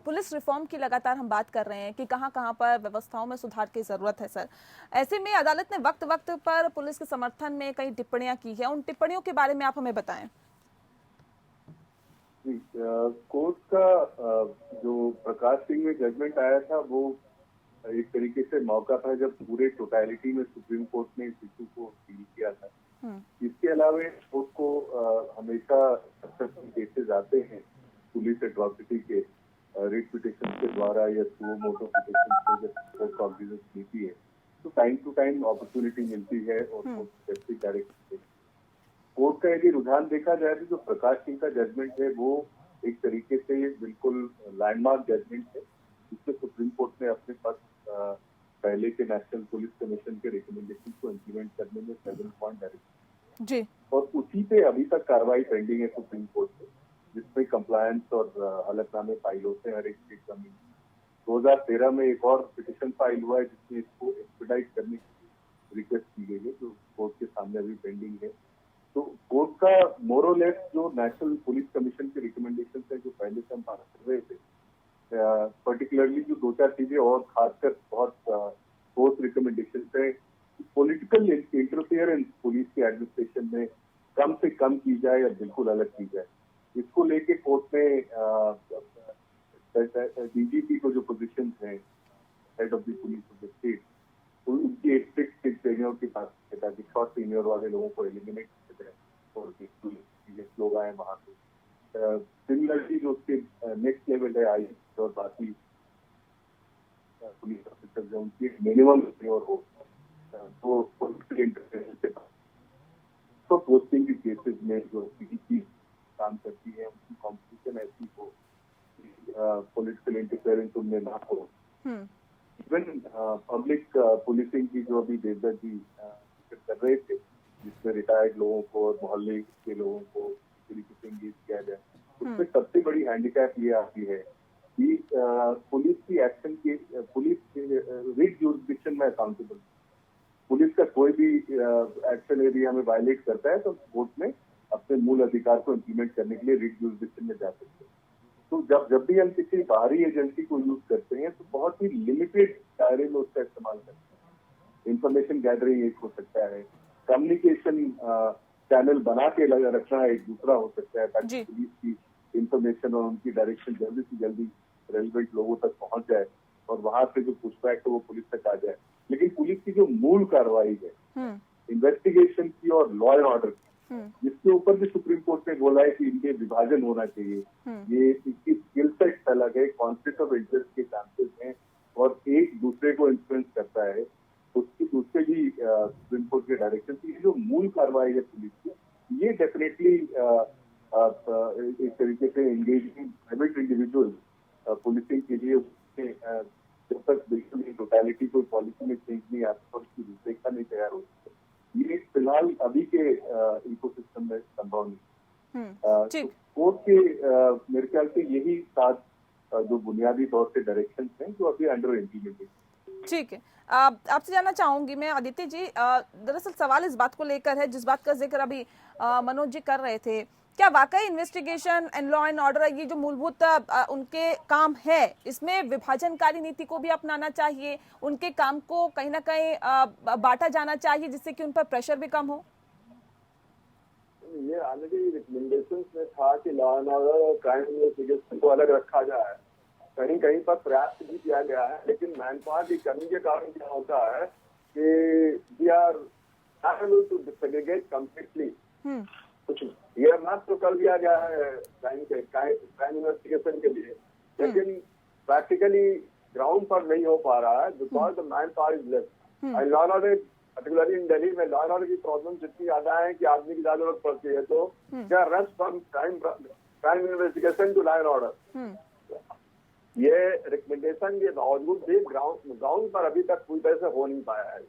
Speaker 1: पुलिस रिफॉर्म की लगातार हम बात कर रहे हैं कि कहां कहां पर व्यवस्थाओं में सुधार की जरूरत है सर। ऐसे में अदालत ने वक्त वक्त पर पुलिस के समर्थन में कई टिप्पणियां की है, उन टिप्पणियों के बारे में आप हमें बताएं।
Speaker 3: कोर्ट का जो प्रकाश सिंह में जजमेंट आया था वो एक तरीके से मौका था जब पूरे टोटलिटी में सुप्रीम कोर्ट ने इस इशू को डील किया था। इसके अलावा कोर्ट को हमेशा केसेस आते हैं पुलिस एट्रॉसिटी के रिट पिटिशन के द्वारा या सुओ मोटो पिटिशन से जब कोर्ट कॉग्निजेंस मिलती है तो टाइम टू टाइम अपॉर्चुनिटी मिलती है और डायरेक्ट कोर्ट का यदि रुझान देखा जाए तो जो प्रकाश सिंह का जजमेंट है वो एक तरीके से बिल्कुल लैंडमार्क जजमेंट है, जिसमें सुप्रीम कोर्ट ने अपने पास पहले के नेशनल पुलिस कमीशन के रिकमेंडेशन को इम्प्लीमेंट करने में 7 पॉइंट डायरेक्शन जी, और उसी पे अभी तक कार्रवाई पेंडिंग है सुप्रीम कोर्ट से, जिसमें कंप्लायंस और हलफनामे फाइल होते हैं हर एक स्टेट में। 2013 में एक और पिटिशन फाइल हुआ है जिसमें इसको एक्सपेडाइट करने की रिक्वेस्ट की गई है जो कोर्ट के सामने अभी पेंडिंग है। तो कोर्ट का मोरलेस जो नेशनल पुलिस कमीशन के रिकमेंडेशन है जो पहले से हम पास कर रहे थे, पर्टिकुलरली जो 2-4 चीजें और खासकर बहुत ठोस रिकमेंडेशन है, पॉलिटिकल इंटरफियरेंस पुलिस के एडमिनिस्ट्रेशन में कम से कम की जाए या बिल्कुल अलग की जाए। इसको लेके कोर्ट में डीजीपी को जो पोजीशन है head of the police of the state, उनकी एक फिक्स सीनियर के पास ताकि शॉर्ट सीनियर वाले लोगों को एलिमिनेट और लोग आए वहां पे। सिमिलरली जो उसके नेक्स्ट लेवल है आई और बाकी पुलिस ऑफिसर जो उनकी मिनिमम सीनियर हो तो पॉलिटिकल इंटरफेरेंस के पास तो पोस्टिंग के केसेस में जो पीडीपी काम करती है उनकी कॉम्पिटिशन ऐसी हो, पॉलिटिकल इंटरफेरेंस उनमें ना हो। इवन पब्लिक पुलिसिंग की जो अभी देवदत्त जी कर रहे थे, जिसमें रिटायर्ड लोगों को और मोहल्ले के लोगों को तरीके से एंगेज किया जाए, उसमें सबसे बड़ी हैंडीकैप ये आती है कि पुलिस की एक्शन की पुलिस रिट जुरिसडिक्शन में अकाउंटेबल। पुलिस का कोई भी एक्शन यदि हमें वायलेट करता है तो कोर्ट में अपने मूल अधिकार को इम्प्लीमेंट करने के लिए रिट जुरिसडिक्शन में जा सकते हैं। तो जब भी हम किसी बाहरी एजेंसी को यूज करते हैं तो बहुत ही लिमिटेड दायरे में उसका इस्तेमाल करते हैं। इंफॉर्मेशन गैदरिंग एक हो सकता है, कम्युनिकेशन चैनल बना के रखना एक दूसरा हो सकता है ताकि पुलिस की इंफॉर्मेशन और उनकी डायरेक्शन जल्दी से जल्दी रेलिवेंट लोगों तक पहुंच जाए और वहां से जो पुशबैक है वो पुलिस तक आ जाए। लेकिन पुलिस की जो मूल कार्रवाई है इन्वेस्टिगेशन की और लॉ एंड ऑर्डर की, जिसके ऊपर भी सुप्रीम कोर्ट ने बोला है कि इनके विभाजन होना चाहिए, ये इसकी स्किल सेट अलग है, कॉन्फ्लिक्ट ऑफ इंटरेस्ट के चांसेस हैं और एक दूसरे को इन्फ्लुएंस करता है, उससे भी सुप्रीम कोर्ट के डायरेक्शन की जो मूल कार्रवाई है पुलिस की, ये डेफिनेटली एक तरीके से एंगेजिंग प्राइवेट इंडिविजुअल पुलिसिंग के लिए जब तक बिल्कुल टोटलिटी कोई पॉलिसी में चेंज नहीं आता और उसकी रूपरेखा नहीं तैयार होती, ये फिलहाल अभी के इकोसिस्टम में संभव नहीं। कोर्ट के मेरे ख्याल से यही 7 जो बुनियादी तौर से डायरेक्शन हैं जो अभी अंडर इम्प्लीमेंटेशन।
Speaker 1: ठीक है, आपसे जानना चाहूंगी मैं आदित्य जी, दरअसल सवाल इस बात को लेकर है जिस बात का जिक्र अभी मनोज जी कर रहे थे, क्या वाकई investigation and law and order ये जो मूलभूत उनके काम है इसमें विभाजनकारी नीति को भी अपनाना चाहिए, उनके काम को कहीं ना कहीं बांटा जाना चाहिए जिससे कि उन पर प्रेशर भी कम हो?
Speaker 3: ये ऑलरेडी रिकमेंडेशंस में था कि लॉ एंड ऑर्डर और क्राइम इन्वेस्टिगेशन को अलग रखा जाए, कहीं कहीं पर प्रयास भी किया गया है, लेकिन मैन पावर की कमी के कारण क्या होता है कि we are not able to segregate completely. कुछ ये मार्क तो कर दिया गया है क्राइम इन्वेस्टिगेशन के लिए, लेकिन प्रैक्टिकली ग्राउंड पर नहीं हो पा रहा है because the man power is less. And law and order particularly in Delhi में लॉ एंड ऑर्डर की प्रॉब्लम इतनी ज्यादा है कि आदमी की ज्यादा जरूरत पड़ती है, तो क्या rush from crime investigation to law and order. ये रिकमेंडेशन के बावजूद भी ग्राउंड पर अभी तक पूरी तरह से हो नहीं पाया है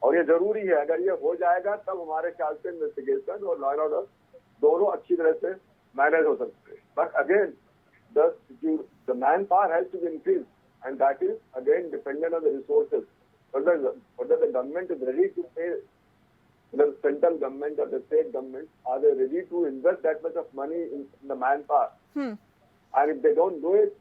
Speaker 3: और ये जरूरी है। अगर ये हो जाएगा तब हमारे ख्याल से इन्वेस्टिगेशन और लॉ एंड ऑर्डर दोनों अच्छी तरह से मैनेज हो सकते हैं। But again the man power has to be increase and that is again dependent on the resources. Whether the government is ready to pay, the central government or the state government, are they ready to invest that much of money in the manpower? And if they don't do it,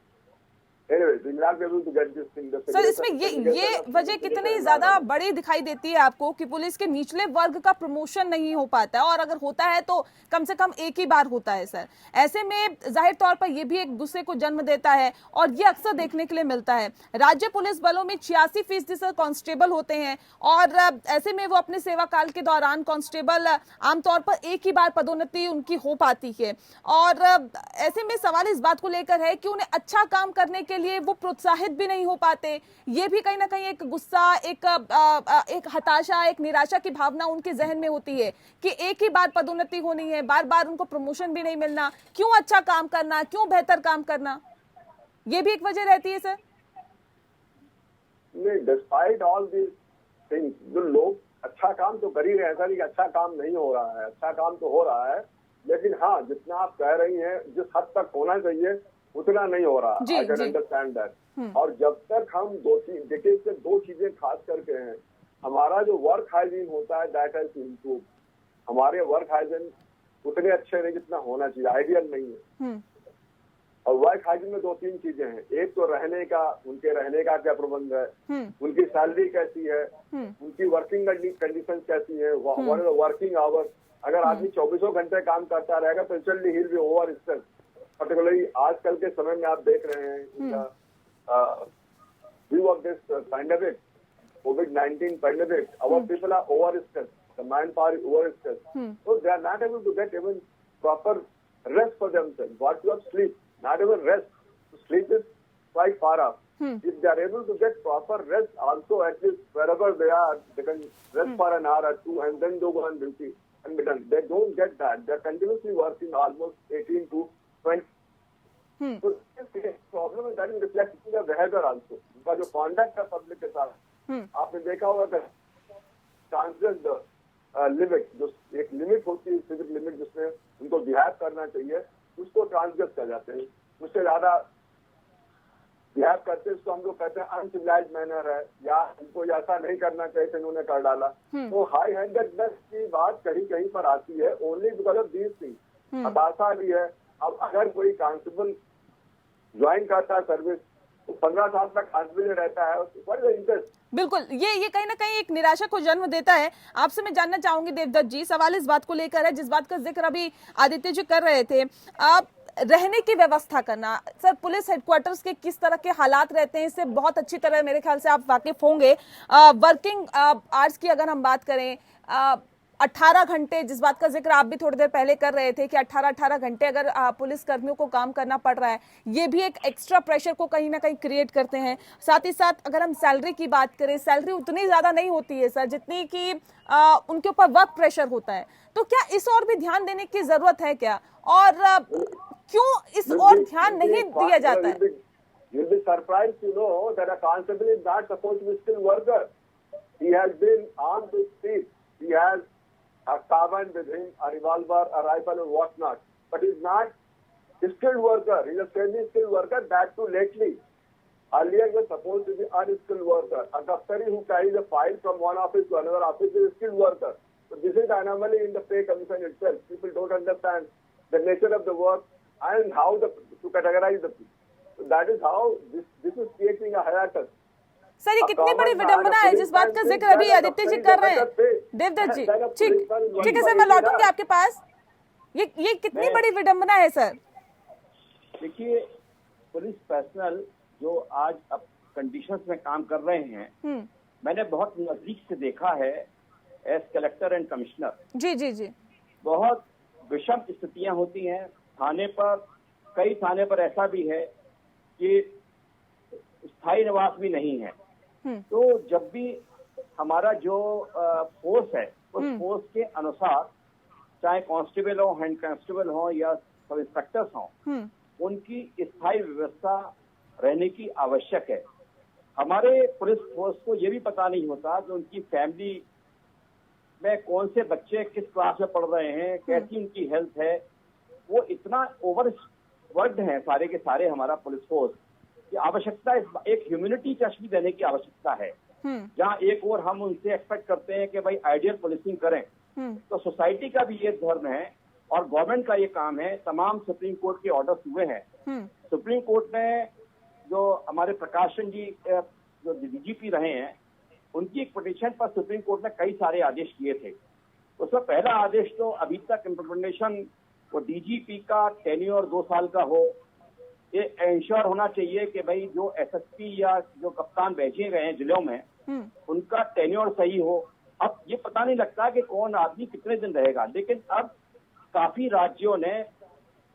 Speaker 3: anyway, we will not be able to get this thing.
Speaker 1: Sir, इसमें ये वजह कितनी ज्यादा बड़ी दिखाई देती है आपको कि पुलिस के निचले वर्ग का प्रमोशन नहीं हो पाता है, और अगर होता है तो कम से कम एक ही बार होता है सर। ऐसे में जाहिर तौर पर ये भी एक दूसरे को जन्म देता है और ये अक्सर देखने के लिए मिलता है। राज्य पुलिस बलों में 86% सर कांस्टेबल होते हैं और ऐसे में वो अपने सेवा काल के दौरान कांस्टेबल आमतौर पर एक ही बार पदोन्नति उनकी हो पाती है, और ऐसे में सवाल इस बात को लेकर है कि उन्हें अच्छा काम करने के लिए वो प्रोत्साहित भी नहीं हो पाते। ये भी कहीं ना कहीं एक गुस्सा, एक हताशा, एक निराशा की भावना उनके जहन में होती है कि एक ही बार पदोन्नति होनी है, बार बार उनको प्रमोशन भी नहीं मिलना, क्यों अच्छा काम करना, क्यों बेहतर काम करना, ये भी एक वजह रहती है सर।
Speaker 3: नहीं, डिस्पाइट ऑल दिस थिंग्स जो लोग अच्छा काम तो कर ही रहे हैं, ऐसा नहीं कि अच्छा काम नहीं हो रहा है, अच्छा काम तो हो रहा है, लेकिन हाँ जितना आप कह रही हैं जिस हद तक होना चाहिए उतना नहीं हो रहा। I can understand that. और जब तक हम दो चीजें खास करके हैं, हमारा जो वर्क हाइजीन होता है दैट हैज इम्प्रूव। हमारे वर्क हाइजीन उतने अच्छे नहीं जितना होना चाहिए, आइडियल नहीं है। और वर्क हाइजीन में 2-3 चीजें हैं। एक तो रहने का, उनके रहने का क्या प्रबंध है, उनकी सैलरी कैसी है, उनकी वर्किंग कंडीशन कैसी है, what is the working hours. अगर आदमी 24 घंटे काम करता रहेगा तो चलिए he will be over stress. Particularly आजकल के समय में आप देख रहे हैं view of this pandemic, COVID-19 pandemic, our people are overstressed. The manpower is overstressed. So they are not able to get even proper rest for themselves. What you have sleep, not even rest. Sleep is quite far off. If they are able to get proper rest also, at least wherever they are, they can rest for an hour or two and then do go on duty and be done. They don't get that. They are continuously working almost 18 to 20. So this problem is that is reflecting the behavior also. उनका जो conduct है public के साथ, आपने देखा होगा कि transcend limit, जो एक लिमिट होती है सिविक लिमिट जिसमें उनको बिहेव करना चाहिए, उसको ट्रांसग्रेस कर जाते हैं। उससे ज्यादा बिहेव करते हैं, उसको हम लोग कहते हैं अनसिविलाइज्ड मैनर है, या उनको ऐसा नहीं करना चाहिए तो इन्होंने कर डाला। तो हाई हैंडेडनेस की बात कहीं कहीं पर आती है only because of these things. हताशा भी है। अब अगर कोई कांस्टेबल ज्वाइन करता है सर्विस, 15 साल तक कांस्टेबल रहता है, व्हाट इज द इंटरेस्ट?
Speaker 1: बिल्कुल, ये कहीं ना कहीं एक निराशा को जन्म देता है। आपसे मैं जानना चाहूंगी देवदत्त जी, सवाल इस बात को लेकर है जिस बात का जिक्र अभी आदित्य जी कर रहे थे। आप रहने की व्यवस्था करना, सर पुलिस हेडक्वार्टर्स के किस तरह के हालात रहते हैं, इससे बहुत अच्छी तरह मेरे ख्याल से आप वाकिफ होंगे। वर्किंग आवर्स की अगर हम बात करें, 18 घंटे, जिस बात का जिक्र आप भी थोड़ी देर पहले कर रहे थे कि 18 घंटे अगर पुलिस कर्मियों को काम करना पड़ रहा है, ये भी एक एक्स्ट्रा प्रेशर को कहीं ना कहीं क्रिएट करते हैं। साथ ही साथ अगर हम सैलरी की बात करें, सैलरी उतनी ज्यादा नहीं होती है सर जितनी कि उनके ऊपर वर्क प्रेशर होता है। तो क्या इस और भी ध्यान देने की जरूरत है क्या, और क्यों इस और ध्यान नहीं दिया जाता है?
Speaker 3: You'll be surprised to know that a constable is not supposed to be skilled worker. He has been armed with teeth. He has a carbine with him, a revolver, a rifle, or whatnot. But he's not a skilled worker. He's a semi-skilled worker, that too lately. Earlier, he was supposed to be an unskilled worker. A daftari who carries a file from one office to another office is a skilled worker. So this is the anomaly in the pay commission itself. People don't understand the nature of the work and how to categorize the people. So that is how this is creating a hiatus.
Speaker 1: Sir, ये कितनी बड़ी विडंबना है जिस बात का जिक्र अभी आदित्य जी कर रहे हैं। देवदत्त जी, ठीक है सर, मैं लौटूंगी आपके पास। ये कितनी बड़ी विडंबना है सर?
Speaker 5: देखिए, पुलिस पर्सनल जो आज अब कंडीशंस में काम कर रहे हैं, मैंने बहुत नजदीक से देखा है एज कलेक्टर एंड कमिश्नर।
Speaker 1: जी जी जी, बहुत
Speaker 5: विषम स्थितियां होती हैं थाने पर। कई थाने पर ऐसा भी है कि स्थायी निवास भी नहीं है। तो जब भी हमारा जो फोर्स है उस फोर्स के अनुसार, चाहे कांस्टेबल हो, हेड कांस्टेबल हो या सब इंस्पेक्टर्स हो, उनकी स्थायी व्यवस्था रहने की आवश्यक है। हमारे पुलिस फोर्स को ये भी पता नहीं होता कि उनकी फैमिली में कौन से बच्चे किस क्लास में पढ़ रहे हैं, कैसी उनकी हेल्थ है। वो इतना ओवरवर्क्ड है सारे के सारे हमारा पुलिस फोर्स की आवश्यकता एक ह्यूमैनिटी टच भी देने की आवश्यकता है। जहाँ एक और हम उनसे एक्सपेक्ट करते हैं कि भाई आइडियल पुलिसिंग करें, तो सोसाइटी का भी ये धर्म है और गवर्नमेंट का ये काम है। तमाम सुप्रीम कोर्ट के ऑर्डर्स हुए हैं। सुप्रीम कोर्ट ने जो हमारे प्रकाशन जी जो डीजीपी रहे हैं, उनकी एक पिटीशन पर सुप्रीम कोर्ट ने कई सारे आदेश किए थे। उसमें पहला आदेश तो अभी तक इम्प्लीमेंटेशन वो डीजीपी का टेन्योर 2 साल का हो। ये इंश्योर होना चाहिए कि भाई जो एसएसपी या जो कप्तान भेजे गए हैं जिलों में, उनका टेन्योर सही हो। अब ये पता नहीं लगता कि कौन आदमी कितने दिन रहेगा, लेकिन अब काफी राज्यों ने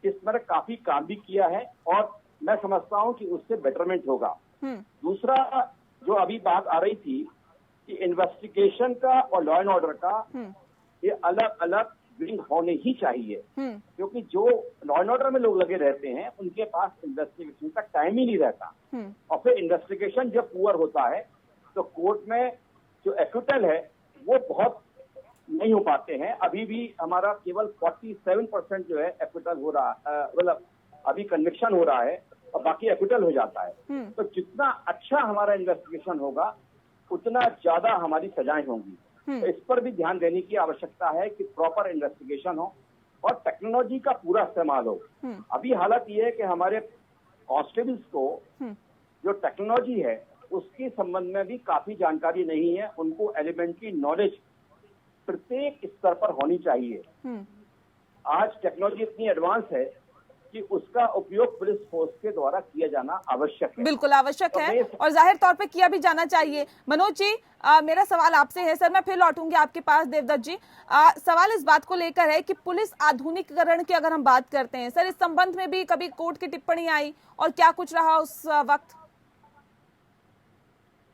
Speaker 5: इस पर काफी काम भी किया है और मैं समझता हूं कि उससे बेटरमेंट होगा। दूसरा जो अभी बात आ रही थी कि इन्वेस्टिगेशन का और लॉ एंड ऑर्डर का ये अलग अलग विंग होने ही चाहिए, क्योंकि जो लॉ एंड ऑर्डर में लोग लगे रहते हैं उनके पास इन्वेस्टिगेशन का टाइम ही नहीं रहता। और फिर इन्वेस्टिगेशन जब पुअर होता है तो कोर्ट में जो एक्विटल है वो बहुत नहीं हो पाते हैं। अभी भी हमारा केवल 47% जो है एक्विटल हो रहा, मतलब अभी कन्विक्शन हो रहा है और बाकी एक्विटल हो जाता है। तो जितना अच्छा हमारा इन्वेस्टिगेशन होगा, उतना ज्यादा हमारी सजाएं होंगी। तो इस पर भी ध्यान देने की आवश्यकता है कि प्रॉपर इन्वेस्टिगेशन हो और टेक्नोलॉजी का पूरा इस्तेमाल हो। अभी हालत ये है कि हमारे कांस्टेबल्स को जो टेक्नोलॉजी है उसके संबंध में भी काफी जानकारी नहीं है। उनको एलिमेंट्री नॉलेज प्रत्येक स्तर पर होनी चाहिए। आज टेक्नोलॉजी इतनी एडवांस है कि उसका उपयोग पुलिस फोर्स के द्वारा किया जाना आवश्यक है।
Speaker 1: बिल्कुल आवश्यक है और जाहिर तौर पे किया भी जाना चाहिए। मनोज जी, मेरा सवाल आपसे है सर, मैं फिर लौटूंगी आपके पास देवदत्त जी। सवाल इस बात को लेकर है कि पुलिस आधुनिकीकरण की अगर हम बात करते हैं सर, इस संबंध में भी कभी कोर्ट की टिप्पणी आई और क्या कुछ रहा उस वक्त?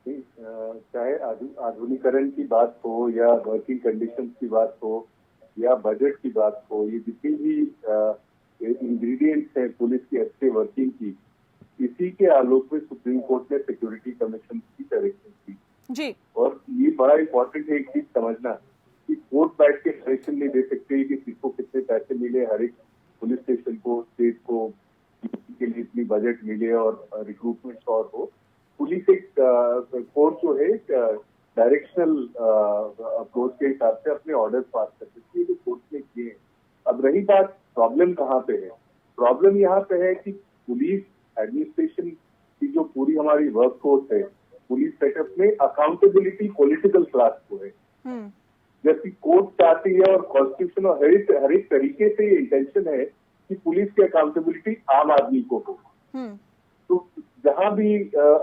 Speaker 3: चाहे आधुनिकीकरण की बात हो या वर्किंग कंडीशंस की बात हो या बजट की बात हो, ये जितनी भी इंग्रेडिएंट्स हैं पुलिस की अच्छे वर्किंग की, इसी के आलोक में सुप्रीम कोर्ट ने सिक्योरिटी कमीशन की डायरेक्शन दी
Speaker 1: जी।
Speaker 3: और ये बड़ा इम्पोर्टेंट है एक चीज समझना कि कोर्ट बैठ के डायरेक्शन नहीं दे सकते कि किसको कितने पैसे मिले, हर एक पुलिस स्टेशन को, स्टेट को के लिए इतनी बजट मिले और रिक्रूटमेंट और हो। पुलिस एक कोर्ट जो है डायरेक्शनल अप्रोच के हिसाब से अपने ऑर्डर पास कर सकती है, जो कोर्ट ने किए हैं। अब रही बात प्रॉब्लम कहाँ पे है, प्रॉब्लम यहाँ पे है कि पुलिस एडमिनिस्ट्रेशन की जो पूरी हमारी वर्क फोर्स है पुलिस सेटअप में अकाउंटेबिलिटी पॉलिटिकल क्लास को है। जबकि कोर्ट चाहती है और कॉन्स्टिट्यूशन और हर एक तरीके से ये इंटेंशन है कि पुलिस की अकाउंटेबिलिटी आम आदमी को हो। तो जहां भी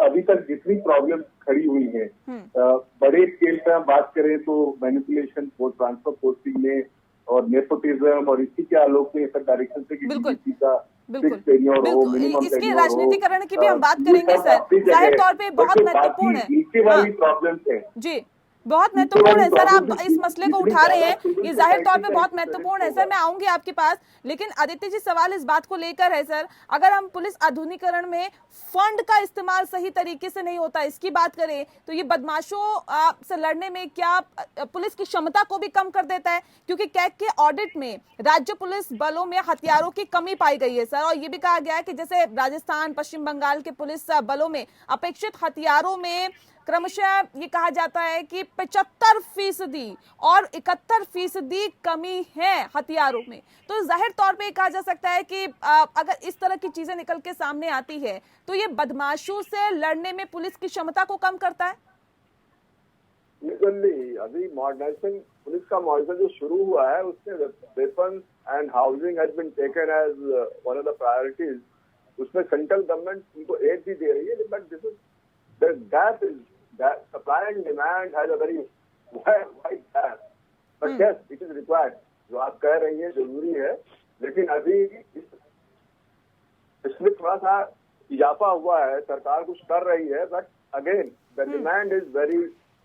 Speaker 3: अभी तक जितनी प्रॉब्लम खड़ी हुई है, बड़े स्केल पे हम बात करें तो मैनिपुलेशन, ट्रांसफर पोस्टिंग में और नेपोटिज्म और इसी के आलोक में सब डायरेक्शन से कि डीजीपी का फिक्स टेन्योर हो, मिनिमम
Speaker 1: इसके
Speaker 3: टेन्योर हो,
Speaker 1: राजनीतिकरण की भी हम बात करेंगे सर, जाहिर तौर पे बहुत महत्वपूर्ण है।
Speaker 3: नीचे वाली प्रॉब्लम्स है
Speaker 1: जी, बहुत महत्वपूर्ण है सर, आप इस मसले को उठा रहे हैं, ये जाहिर तौर पे बहुत महत्वपूर्ण है सर। मैं आऊंगी आपके पास, लेकिन आदित्य जी सवाल इस बात को लेकर है सर, अगर हम पुलिस आधुनिकीकरण में फंड का इस्तेमाल सही तरीके से नहीं होता, इसकी बात करें तो ये बदमाशों से लड़ने में क्या पुलिस की क्षमता को भी कम कर देता है? क्योंकि कैग के ऑडिट में राज्य पुलिस बलों में हथियारों की कमी पाई गई है सर, और ये भी कहा गया है कि जैसे राजस्थान, पश्चिम बंगाल के पुलिस बलों में अपेक्षित हथियारों में क्रमशः ये कहा जाता है कि 75% और 71% कमी है हथियारों में। तो जाहिर तौर पे कहा जा सकता है कि अगर इस तरह की चीजें निकल के सामने आती है तो ये बदमाशों से लड़ने में पुलिस की क्षमता को कम करता है।
Speaker 3: अभी मॉडर्नाइजेशन, पुलिस का मॉडर्नाइजेशन जो शुरू हुआ है उसमें weapon and housing has been taken as one of the priorities. उसमें सेंट्रल गवर्नमेंट उनको एड भी दे रही है, but this is the gap is that supply and demand has a very wide gap, but yes, it is required. जो आप कह रही हैं जरूरी है, लेकिन अभी इसमें थोड़ा सा इजाफा हुआ है, सरकार कुछ कर रही है, but again the demand is very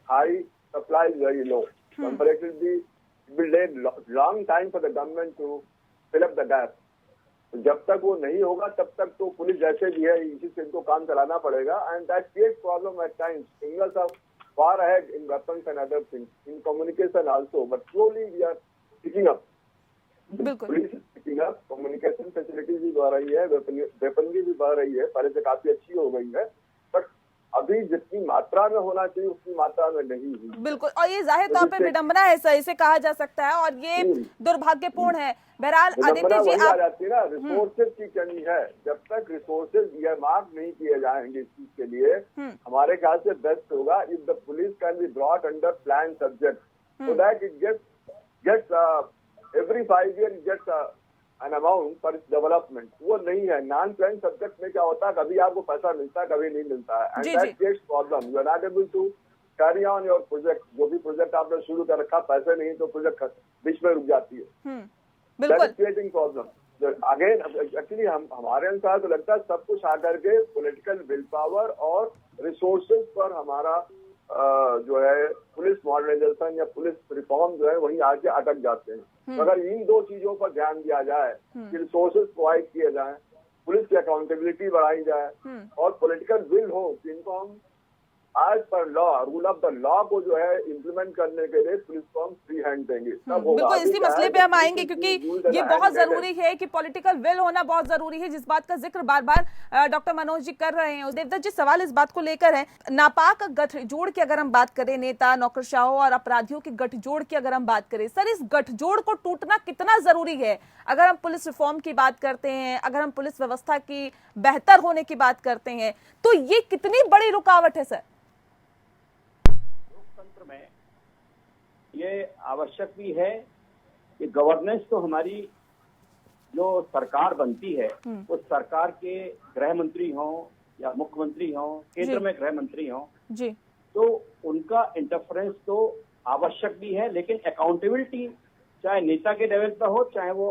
Speaker 3: high, supply is very low. Comparatively, it will take long time for the government to fill up the gap. जब तक वो नहीं होगा तब तक तो पुलिस जैसे भी है इसी से इनको काम चलाना पड़ेगा, and that creates problem at times. Singles are far ahead in weapons and other things, in communication also, but slowly we are picking up. Police picking up, communication facilities भी बढ़ रही है, वेपनरी भी बढ़ रही है, पहले से काफी अच्छी हो गई है, बट अभी जितनी मात्रा में होना चाहिए उतनी मात्रा में नहीं हुई।
Speaker 1: बिल्कुल, और ये जाहिर तौर पे विडंबना है सर, इसे कहा जा सकता है, और ये दुर्भाग्यपूर्ण है। बहरहाल आदित्य जी, आप
Speaker 3: जाती है ना, रिसोर्सेज की कमी है। जब तक रिसोर्सेज इयरमार्क नहीं किए जाएंगे इस चीज के लिए, हमारे ख्याल से बेस्ट होगा if the police can be brought under plan subject, so that it gets every 5 years it gets an amount for its development. वो नहीं है। नॉन प्लान सब्जेक्ट में क्या होता है, कभी आपको पैसा मिलता है, कभी नहीं मिलता है, and that creates problem. You are not able to carry on your project. जो भी प्रोजेक्ट आपने शुरू कर रखा, पैसे नहीं तो प्रोजेक्ट बीच में रुक जाती है।
Speaker 1: बिल्कुल,
Speaker 3: क्रिएटिंग प्रॉब्लम। अगेन एक्चुअली हमारे अनुसार तो लगता है सब कुछ आकर के पॉलिटिकल विल पावर और रिसोर्सेज पर हमारा जो है पुलिस मॉडर्नाइजेशन या पुलिस रिफॉर्म जो है वहीं आके अटक जाते हैं। तो अगर इन दो चीजों पर ध्यान दिया जाए कि रिसोर्सेज प्रोवाइड किए जाएं, पुलिस की अकाउंटेबिलिटी बढ़ाई जाए और पॉलिटिकल विल हो कि इनको हम आज पर law, rule of the law को जो है इम्प्लीमेंट करने के लिए पुलिस को हम फ्री हैंड देंगे, तब होगा।
Speaker 1: बिल्कुल, इसी मसले पे हम आएंगे क्योंकि ये बहुत जरूरी है कि पॉलिटिकल विल होना बहुत जरूरी है, जिस बात का जिक्र बार बार डॉक्टर मनोज जी कर रहे हैं। देवदत्त जी, सवाल इस बात को लेकर है, नापाक गठजोड़ की अगर हम बात करें, नेता, नौकरशाहों और अपराधियों के गठजोड़ की अगर हम बात करें, सर इस गठजोड़ को टूटना कितना जरूरी है? अगर हम पुलिस रिफॉर्म की बात करते हैं, अगर हम पुलिस व्यवस्था की बेहतर होने की बात करते हैं, तो ये कितनी बड़ी रुकावट है सर?
Speaker 5: लोकतंत्र में ये आवश्यक भी है कि गवर्नेंस तो हमारी जो सरकार बनती है उस सरकार के गृह मंत्री हों या मुख्यमंत्री हों, केंद्र में गृह मंत्री हों
Speaker 1: जी,
Speaker 5: तो उनका इंटरफेरेंस तो आवश्यक भी है, लेकिन अकाउंटेबिलिटी चाहे नेता के लेवल पर हो चाहे वो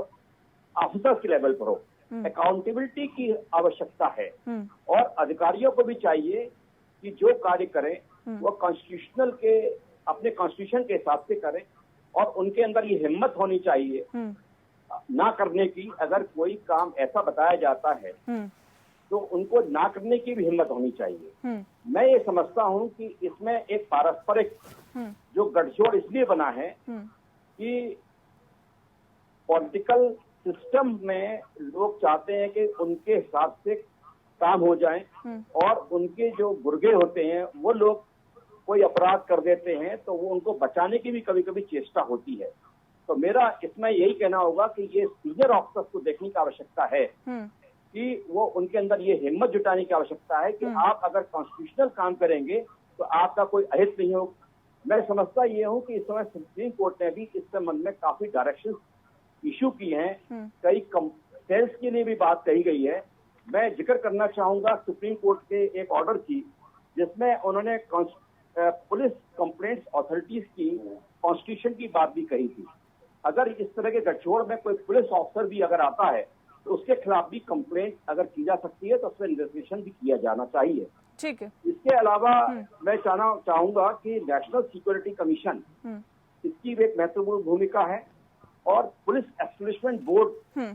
Speaker 5: ऑफिसर्स के लेवल पर हो, अकाउंटेबिलिटी की आवश्यकता है। और अधिकारियों को भी चाहिए कि जो कार्य करें वो कॉन्स्टिट्यूशनल के, अपने कॉन्स्टिट्यूशन के हिसाब से करें, और उनके अंदर ये हिम्मत होनी चाहिए ना करने की। अगर कोई काम ऐसा बताया जाता है तो उनको ना करने की भी हिम्मत होनी चाहिए। मैं ये समझता हूँ कि इसमें एक पारस्परिक जो गठजोड़ इसलिए बना है कि पॉलिटिकल सिस्टम में लोग चाहते हैं कि उनके हिसाब से काम हो जाए, और उनके जो गुर्गे होते हैं वो लोग कोई अपराध कर देते हैं तो वो उनको बचाने की भी कभी कभी चेष्टा होती है। तो मेरा इसमें यही कहना होगा कि ये सीनियर ऑफिसर्स को देखने की आवश्यकता है कि वो उनके अंदर ये हिम्मत जुटाने की आवश्यकता है कि आप अगर कॉन्स्टिट्यूशनल काम करेंगे तो आपका कोई अहित नहीं हो। मैं समझता ये हूँ कि इस समय सुप्रीम कोर्ट ने भी इस संबंध में काफी डायरेक्शन इशू की हैं, कई सेल्स के लिए भी बात कही गई है। मैं जिक्र करना चाहूंगा सुप्रीम कोर्ट के एक ऑर्डर की, जिसमें उन्होंने पुलिस कंप्लेंट्स अथॉरिटीज की कॉन्स्टिट्यूशन की बात भी कही थी। अगर इस तरह के गठजोड़ में कोई पुलिस ऑफिसर भी अगर आता है तो उसके खिलाफ भी कंप्लेंट अगर की जा सकती है तो उसमें इन्वेस्टिगेशन भी किया जाना चाहिए।
Speaker 1: ठीक है।
Speaker 5: इसके अलावा मैं चाहूंगा कि नेशनल सिक्योरिटी कमीशन, इसकी भी एक महत्वपूर्ण भूमिका है, और पुलिस एस्टेब्लिशमेंट बोर्ड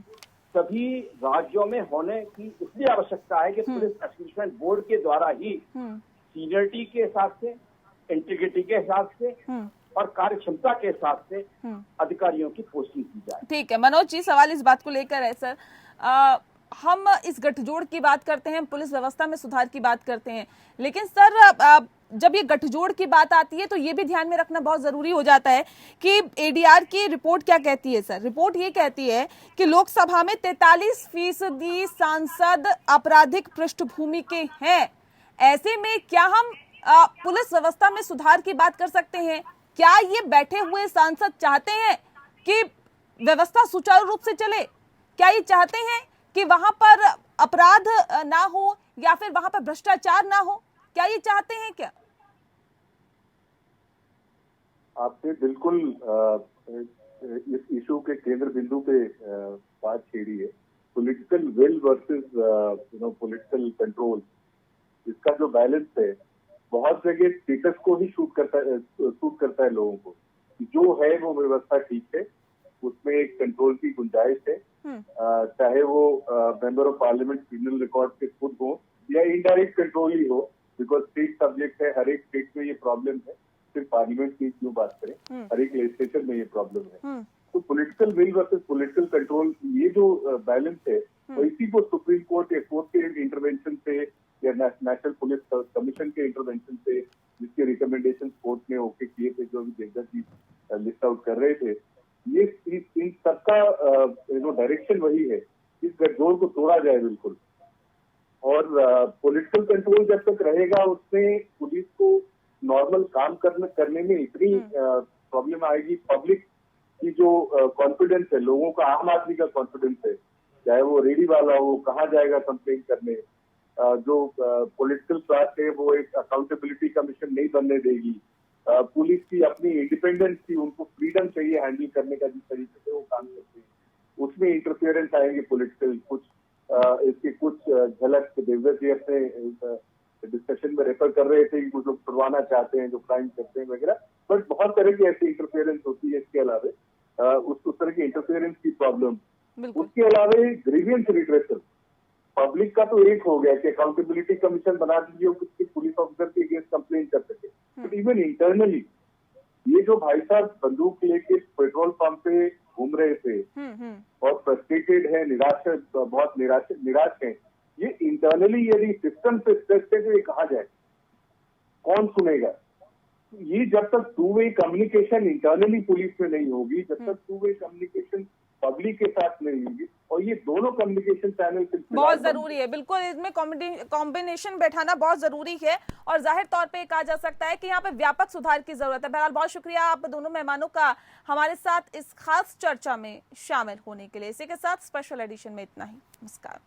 Speaker 5: सभी राज्यों में होने की इसलिए आवश्यकता है कि पुलिस एस्टेब्लिशमेंट बोर्ड के द्वारा ही सीनियरिटी के हिसाब से, इंटीग्रिटी के हिसाब से और कार्य क्षमता के हिसाब से अधिकारियों की पोस्टिंग की जाए।
Speaker 1: ठीक है मनोज जी, सवाल इस बात को लेकर है सर, हम इस गठजोड़ की बात करते हैं, पुलिस व्यवस्था में सुधार की बात करते हैं, लेकिन सर जब ये गठजोड़ की बात आती है तो ये भी ध्यान में रखना बहुत जरूरी हो जाता है कि एडीआर की रिपोर्ट क्या कहती है सर? रिपोर्ट ये कहती है कि लोकसभा में 43% सांसद आपराधिक पृष्ठभूमि के हैं। ऐसे में क्या हम पुलिस व्यवस्था में सुधार की बात कर सकते हैं? क्या ये बैठे हुए सांसद चाहते हैं कि व्यवस्था सुचारू रूप से चले? क्या ये चाहते हैं कि वहां पर अपराध ना हो या फिर वहां पर भ्रष्टाचार ना हो? क्या ये चाहते हैं क्या?
Speaker 3: आपने बिल्कुल इस इशू के केंद्र बिंदु पे बात छेड़ी है। Political will versus political control, इसका जो बैलेंस है बहुत जगह स्टेटस को ही सूट करता है लोगों को, जो है वो व्यवस्था ठीक है, उसमें एक कंट्रोल की गुंजाइश है, चाहे वो member of parliament criminal record के खुद हो या इनडायरेक्ट कंट्रोल ही हो, बिकॉज स्टेट सब्जेक्ट है, हर एक स्टेट में ये प्रॉब्लम है, सिर्फ पार्लियामेंट की क्यों बात करें, हर एक लेजिस्लेचर में ये प्रॉब्लम है। तो political will versus political control, ये जो बैलेंस है तो इसी को सुप्रीम कोर्ट या कोर्ट के इंटरवेंशन से या नेशनल पुलिस कमीशन के इंटरवेंशन से, जिसके रिकमेंडेशन कोर्ट ने ओके किए थे, जो अभी देवदत्त जी लिस्ट आउट कर रहे थे, ये इन सबका डायरेक्शन वही है, इस गठजोड़ को तोड़ा जाए बिल्कुल। और पॉलिटिकल कंट्रोल जब तक रहेगा उसमें पुलिस को नॉर्मल काम करने में इतनी प्रॉब्लम आएगी। पब्लिक की जो कॉन्फिडेंस है, लोगों का, आम आदमी का कॉन्फिडेंस है, चाहे वो रेडी वाला हो, कहाँ जाएगा कंप्लेन करने, जो पॉलिटिकल क्लास है वो एक अकाउंटेबिलिटी कमीशन नहीं बनने देगी, पुलिस की अपनी इंडिपेंडेंस की, उनको फ्रीडम चाहिए हैंडल करने का, जिस तरीके से वो काम करते हैं उसमें इंटरफेरेंस आएंगे पॉलिटिकल। कुछ इसकी कुछ झलक देवदत्त जी अपने डिस्कशन में रेफर कर रहे थे कि कुछ लोग छुड़वाना चाहते हैं जो क्राइम करते हैं वगैरह, बट बहुत तरह की ऐसी इंटरफेरेंस होती है। इसके अलावा उस तरह की इंटरफेरेंस की प्रॉब्लम, उसके अलावा ग्रीवियंस रिड्रेसल, पब्लिक का तो एक हो गया कि अकाउंटेबिलिटी कमीशन बना दीजिए और किसी पुलिस ऑफिसर के अगेंस्ट कंप्लेन कर सके, बट इवन इंटरनली ये जो भाई साहब बंदूक लेके पेट्रोल पंप पे घूम रहे थे, बहुत फ्रस्ट्रेटेड है, बहुत निराश है, ये इंटरनली यदि सिस्टम से स्ट्रेस है तो ये कहा जाए, कौन सुनेगा? ये जब तक two way communication internally police में नहीं होगी, जब तक टू वे कम्युनिकेशन पब्लिक के साथ नहीं होगी, और ये दोनों कम्युनिकेशन चैनल
Speaker 1: बहुत जरूरी है, बिल्कुल इसमें कॉम्बिनेशन बैठाना बहुत जरूरी है, और जाहिर तौर पे कहा जा सकता है कि यहाँ पे व्यापक सुधार की जरूरत है। बहरहाल बहुत शुक्रिया आप दोनों मेहमानों का हमारे साथ इस खास चर्चा में शामिल होने के लिए। इसी के साथ स्पेशल एडिशन में इतना ही। नमस्कार।